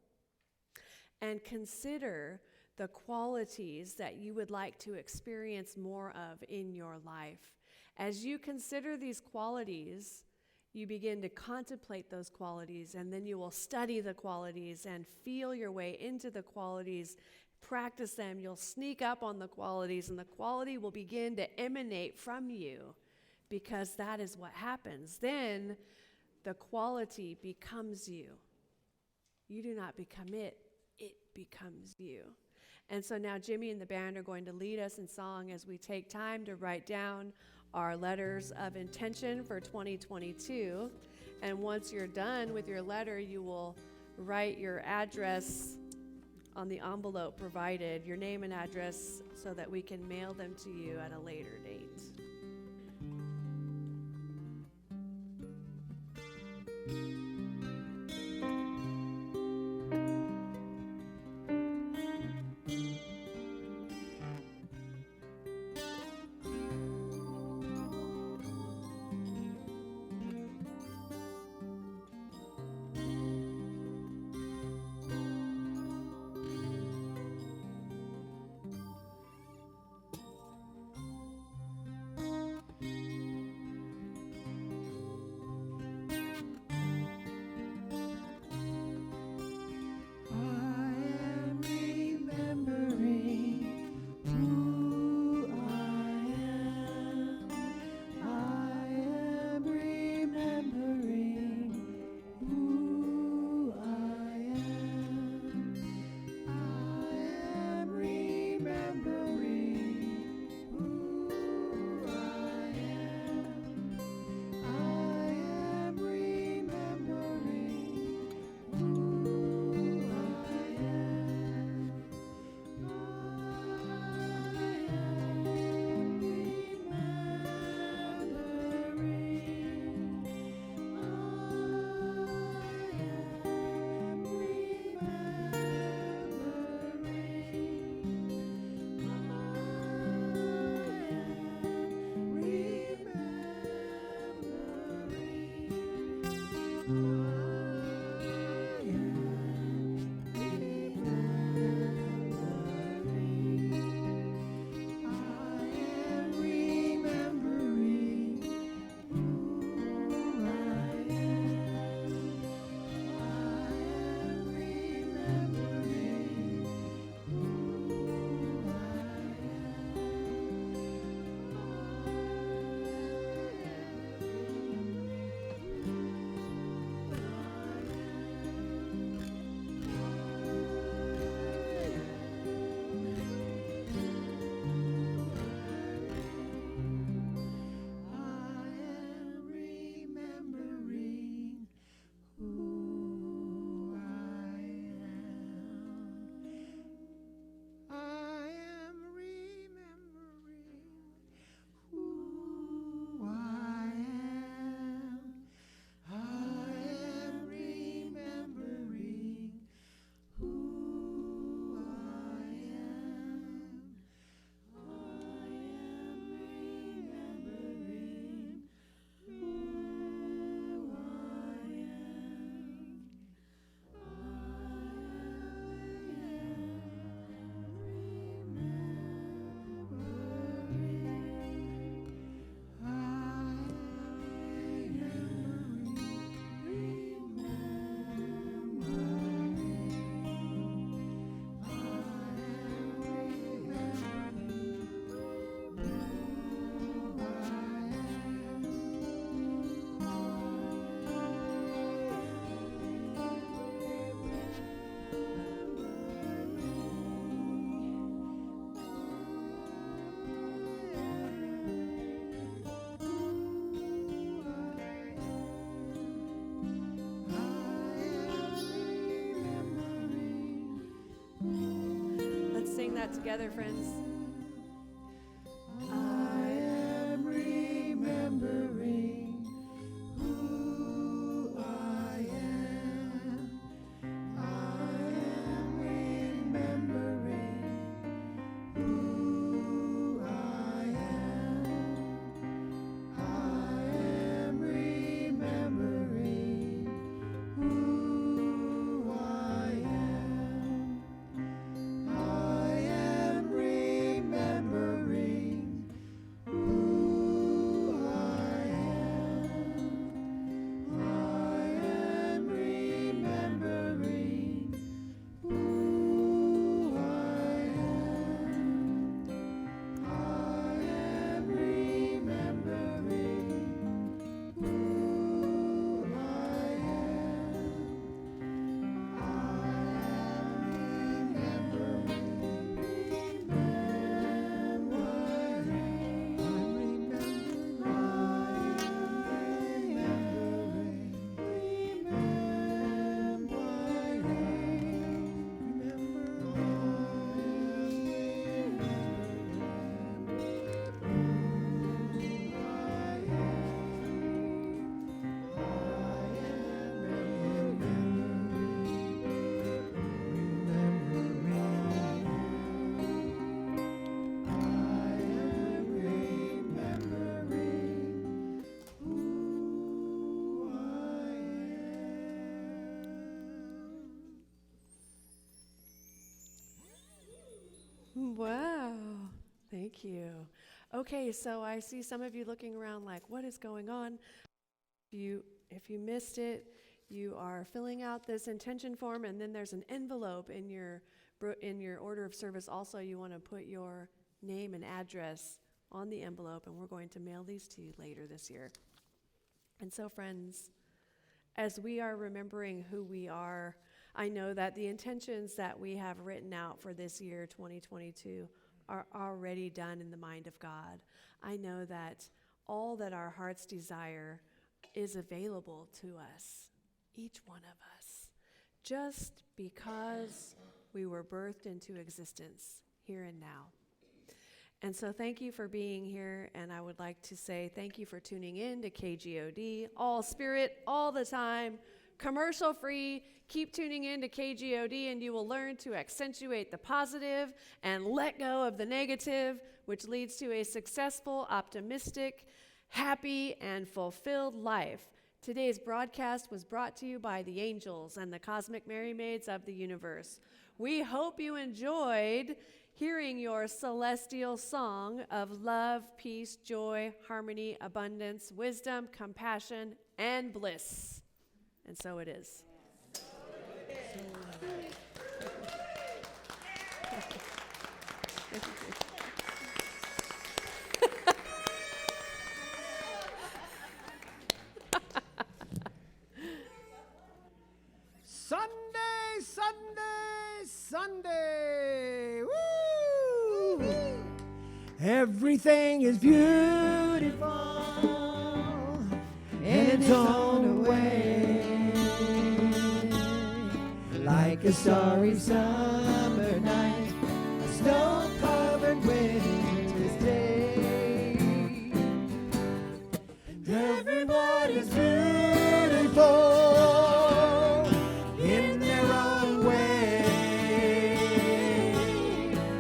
And consider the qualities that you would like to experience more of in your life. As you consider these qualities, you begin to contemplate those qualities, and then you will study the qualities and feel your way into the qualities, practice them. You'll sneak up on the qualities, and the quality will begin to emanate from you, because that is what happens. Then the quality becomes you. You do not become it, it becomes you. And so now Jimmy and the band are going to lead us in song as we take time to write down our letters of intention for 2022. And once you're done with your letter, you will write your address on the envelope provided, your name and address, so that we can mail them to you at a later date. sing that together, friends. I am remembering who I am. I am remembering who I am. I am remembering who I am. I am remembering who I am. I am remembering who I am. I am remembering who I Wow, thank you. Okay, so I see some of you looking around like, what is going on? If you missed it, you are filling out this intention form, and then there's an envelope in your order of service. Also, you want to put your name and address on the envelope, and we're going to mail these to you later this year. And so, friends, as we are remembering who we are, I know that the intentions that we have written out for this year, 2022, are already done in the mind of God. I know that all that our hearts desire is available to us, each one of us, just because we were birthed into existence here and now. And so thank you for being here, and I would like to say thank you for tuning in to KGOD, all spirit, all the time, commercial free. Keep tuning in to KGOD, and you will learn to accentuate the positive and let go of the negative, which leads to a successful, optimistic, happy, and fulfilled life. Today's broadcast was brought to you by the angels and the cosmic Merry Maids of the universe. We hope you enjoyed hearing your celestial song of love, peace, joy, harmony, abundance, wisdom, compassion, and bliss. And so it is. Sunday, Sunday, Sunday. Woo! Everything is beautiful in its own way, like a starry summer night, a snow-covered winter's day. Everyone is beautiful in their own way.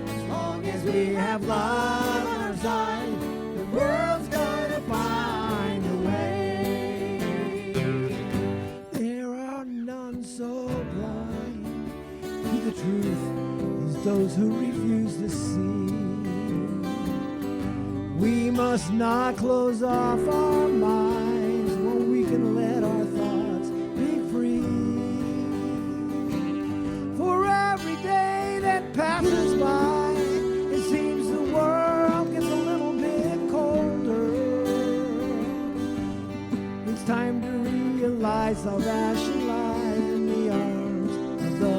As long as we have love on our side, the world's gonna find a way. There are none so blind to the truth as those who refuse to see. We must not close off our minds when we can let our thoughts be free. For every day that passes by, it seems the world gets a little bit colder. It's time to realize salvation lies in the arms of the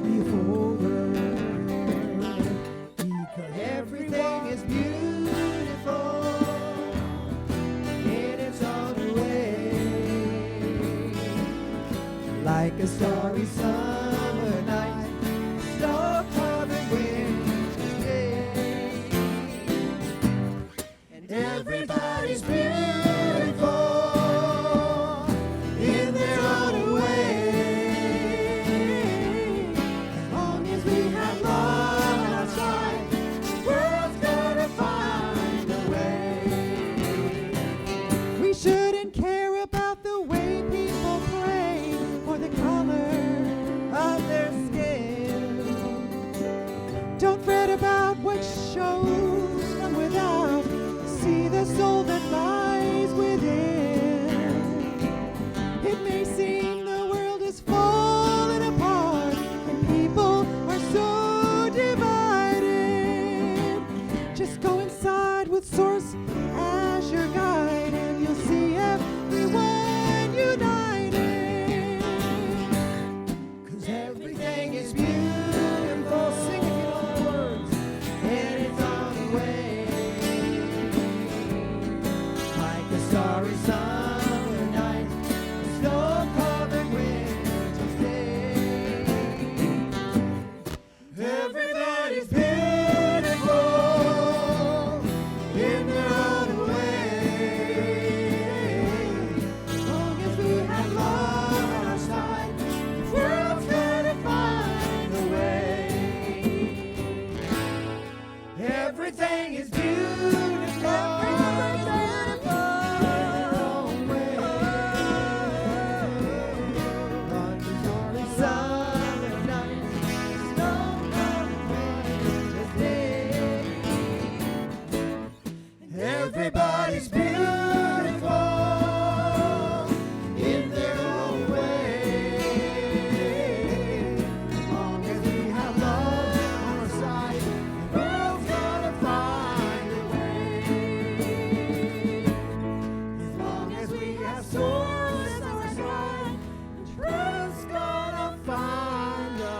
beholder. Because everything is beautiful in its own way, like a starry summer night, snow-covered winter. forget about what shows from without. See the soul that lies within. It may seem the world is falling apart and people are so divided. Just go inside with Source as your guide and you'll see everyone united. 'Cause everything is beautiful. Sing if you know the words. And it's on the way. Like a starry summer night, a snow-covered winter's day. Everybody's beautiful in their own way. As long as we have love on our side, the world's gonna find a way. Everything is beautiful. Everything's beautiful. In their own way. Like a starry summer night, snow-covered winter's day. Everybody's beautiful in their own way. As long as we have love on our side, the world's gonna find a way. As long as we have Source on our side, trust's gonna find a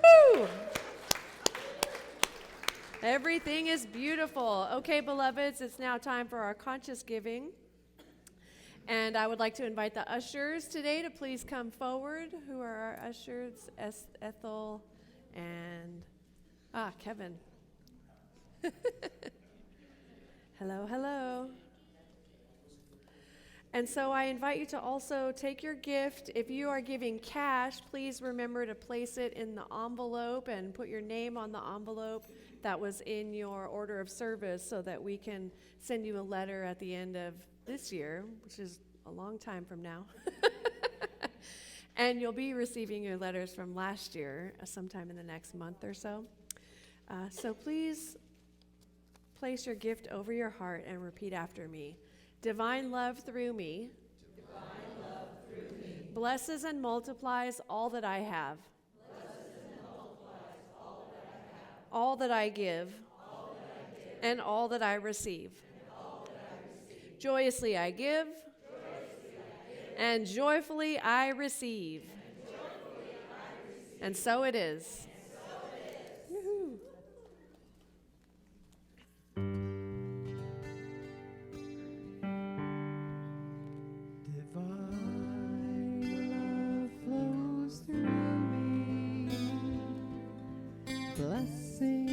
Woo! Everything is beautiful. Okay, beloveds, it's now time for our conscious giving. And I would like to invite the ushers today to please come forward. Who are our ushers? Ethel and Kevin. Hello, hello. And so I invite you to also take your gift. If you are giving cash, please remember to place it in the envelope and put your name on the envelope that was in your order of service so that we can send you a letter at the end of this year, which is a long time from now. And you'll be receiving your letters from last year sometime in the next month or so. So please place your gift over your heart and repeat after me. Divine love through me, blesses and multiplies all that I have, all that I give, and all that I receive. Joyously I give, and joyfully I receive. And so it is. Woohoo. Divine love flows through me, blessing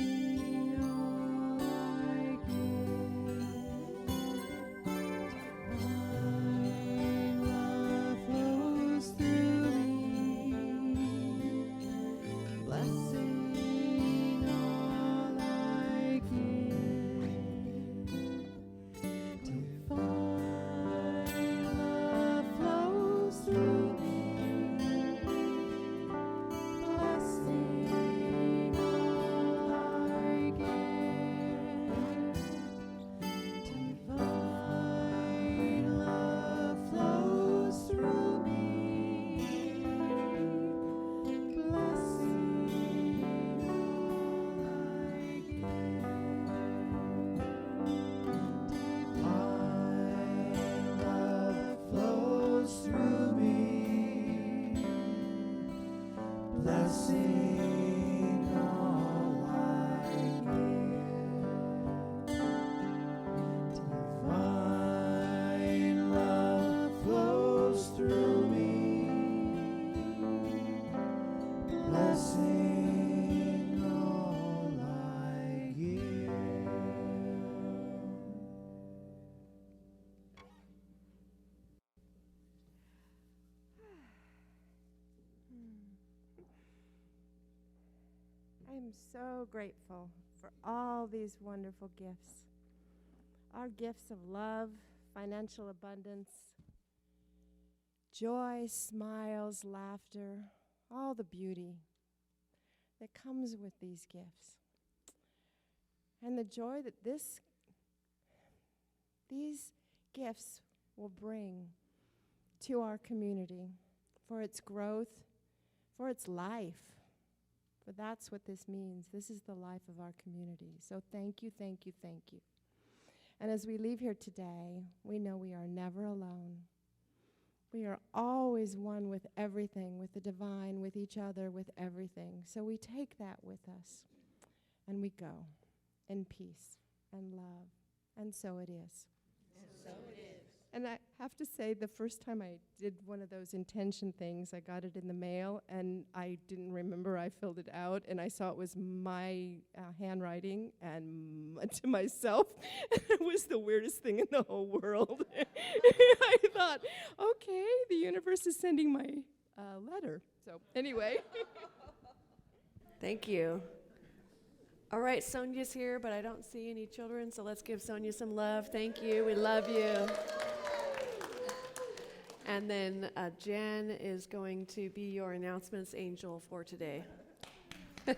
all I give. Divine love flows through me, blessing all I give. Divine love flows through me, blessing all I give. Divine love flows through me, blessing all I give. Divine love flows through me, blessing all I give. I am so grateful for all these wonderful gifts. our gifts of love, financial abundance, joy, smiles, laughter, all the beauty that comes with these gifts. And the joy that these gifts will bring to our community for its growth, for its life. But that's what this means. This is the life of our community. So thank you, thank you, thank you. And as we leave here today, we know we are never alone. We are always one with everything, with the divine, with each other, with everything. So we take that with us, and we go in peace and love. And so it is. And so it is. And I have to say, the first time I did one of those intention things, I got it in the mail, and I didn't remember I filled it out, and I saw it was my handwriting and to myself. It was the weirdest thing in the whole world. I thought, okay, the universe is sending my letter. So anyway. Thank you. All right, Sonia's here, but I don't see any children, so let's give Sonia some love. Thank you. We love you. And then Jen is going to be your announcements angel for today. Oh,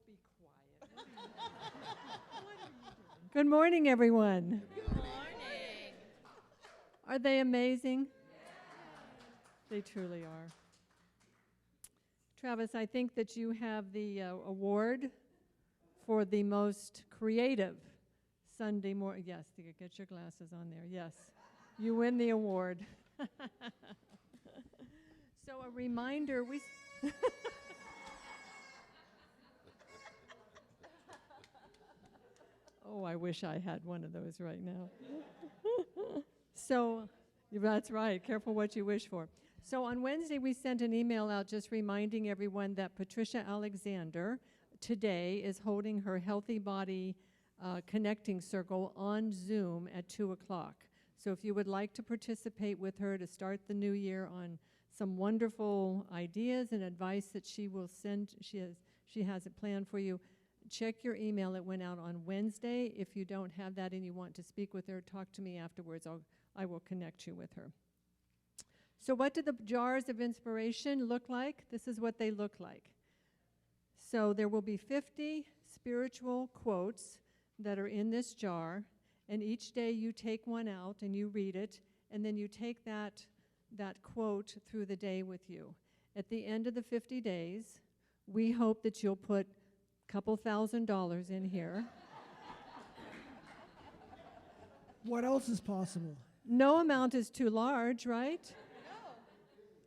be quiet. Good morning, everyone. Good morning. Are they amazing? They truly are. Travis, I think that you have the award for the most creative Sunday morning. Yes, get your glasses on there. Yes, you win the award. So a reminder, Oh, I wish I had one of those right now. So, that's right. Careful what you wish for. So on Wednesday, we sent an email out just reminding everyone that Patricia Alexander today is holding her Healthy Body Connecting Circle on Zoom at 2 o'clock. So if you would like to participate with her to start the new year on some wonderful ideas and advice that she will send, she has it planned for you, check your email. It went out on Wednesday. If you don't have that and you want to speak with her, talk to me afterwards. I will connect you with her. So what do the jars of inspiration look like? This is what they look like. So there will be 50 spiritual quotes that are in this jar, and each day you take one out and you read it, and then you take that quote through the day with you. At the end of the 50 days, we hope that you'll put a couple $1,000s in here. What else is possible? No amount is too large, right?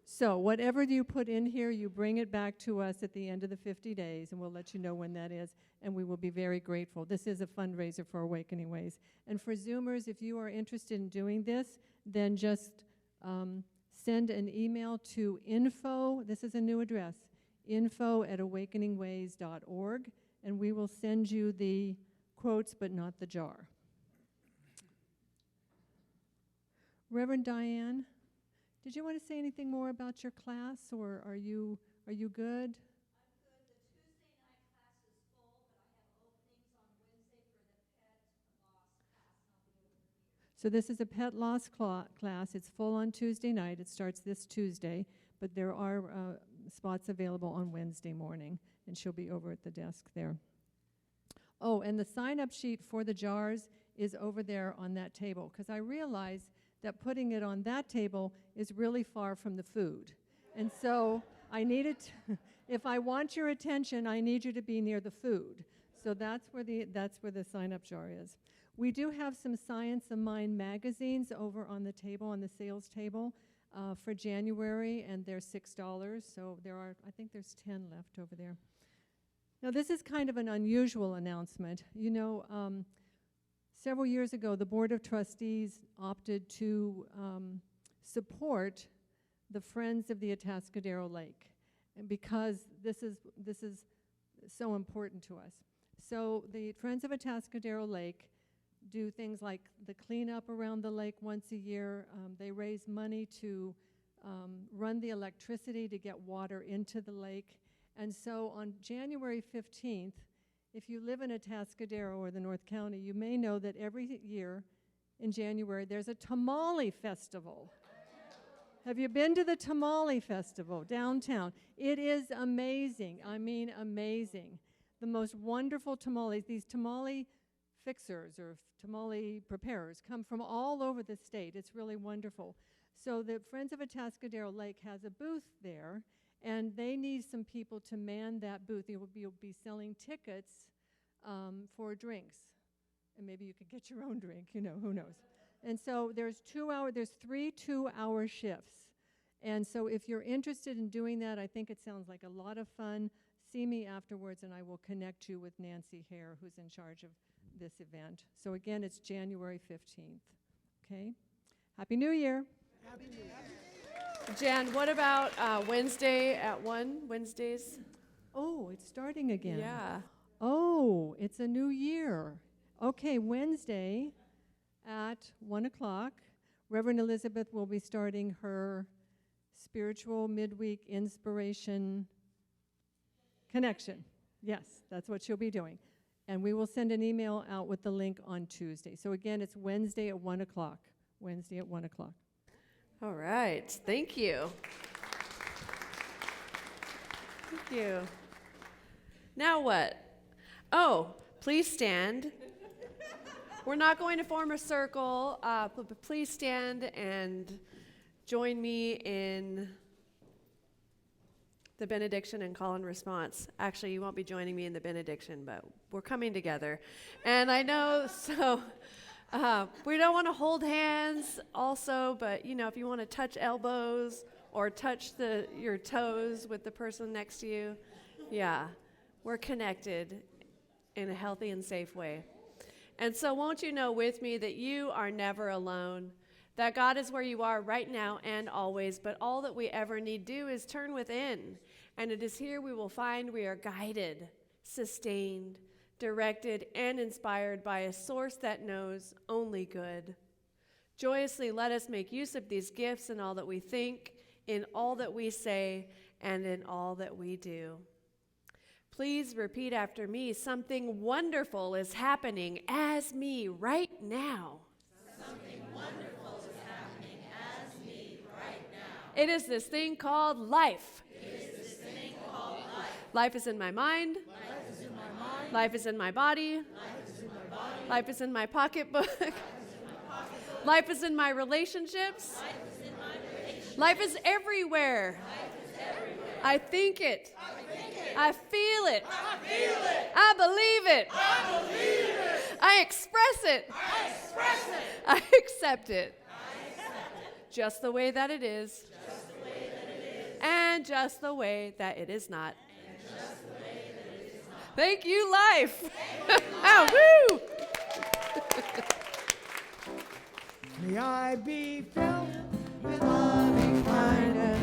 So whatever you put in here, you bring it back to us at the end of the 50 days, and we'll let you know when that is, and we will be very grateful. This is a fundraiser for Awakening Ways. And for Zoomers, if you are interested in doing this, then just send an email to info, this is a new address, info@awakeningways.org, and we will send you the quotes, but not the jar. Reverend Diane, did you want to say anything more about your class, or are you good? I'm good. The Tuesday night class is full, but I have openings on Wednesday for the pet loss class, and I'll be over here. So this is a pet loss class. It's full on Tuesday night. It starts this Tuesday, but there are spots available on Wednesday morning, and she'll be over at the desk there. Oh, and the sign-up sheet for the jars is over there on that table, because I realize that putting it on that table is really far from the food. And so I needed to, if I want your attention, I need you to be near the food. So that's where the sign-up jar is. We do have some Science of Mind magazines over on the table, on the sales table, for January, and they're $6. So I think there's 10 left over there. Now this is kind of an unusual announcement. You know, several years ago, the Board of Trustees opted to support the Friends of the Atascadero Lake, and because this is so important to us. So the Friends of Atascadero Lake do things like the cleanup around the lake once a year. They raise money to run the electricity to get water into the lake. And so on January 15th, If you live in Atascadero or the North County, you may know that every year in January there's a tamale festival. Have you been to the tamale festival downtown? It is amazing. I mean, amazing. The most wonderful tamales. These tamale fixers or tamale preparers come from all over the state. It's really wonderful. So the Friends of Atascadero Lake has a booth there, and they need some people to man that booth. You'll be selling tickets for drinks. And maybe you could get your own drink, who knows. And so there's 3 2-hour shifts. And so if you're interested in doing that, I think it sounds like a lot of fun. See me afterwards, and I will connect you with Nancy Hare, who's in charge of this event. So again, it's January 15th. Okay? Happy New Year. Happy New Year. Jan, what about Wednesday at 1? Wednesdays? Oh, it's starting again. Yeah. Oh, it's a new year. Okay, Wednesday at 1 o'clock, Reverend Elizabeth will be starting her spiritual midweek inspiration connection. Yes, that's what she'll be doing. And we will send an email out with the link on Tuesday. So again, it's Wednesday at 1 o'clock. Wednesday at 1 o'clock. All right. Thank you. Thank you. Now what? Oh, please stand. We're not going to form a circle, but please stand and join me in the benediction and call and response. Actually, you won't be joining me in the benediction, but we're coming together. And I know, so we don't want to hold hands also, but if you want to touch elbows or touch your toes with the person next to you, yeah, we're connected in a healthy and safe way. And so won't you know with me that you are never alone, that God is where you are right now and always, but all that we ever need do is turn within. And it is here we will find we are guided, sustained, directed, and inspired by a source that knows only good. Joyously let us make use of these gifts in all that we think, in all that we say, and in all that we do. Please repeat after me. Something wonderful is happening as me right now. Something wonderful is happening as me right now. It is this thing called life. It is this thing called life. Life is in my mind. Life is in my mind. Life is in my body. Life is in my body. Life is in my pocketbook. Life is in my pocketbook. Life is in my relationships. Life is in my relationship. Life is everywhere. Life is everywhere. I think it. I think it. I feel it. I feel it. I believe it. I believe it. I express it. I express it. I accept it. I accept it. Just the way that it is. Just the way that it is. And just the way that it is not. And just the way that it is not. Thank you, life. Woo! May I be filled with loving kindness.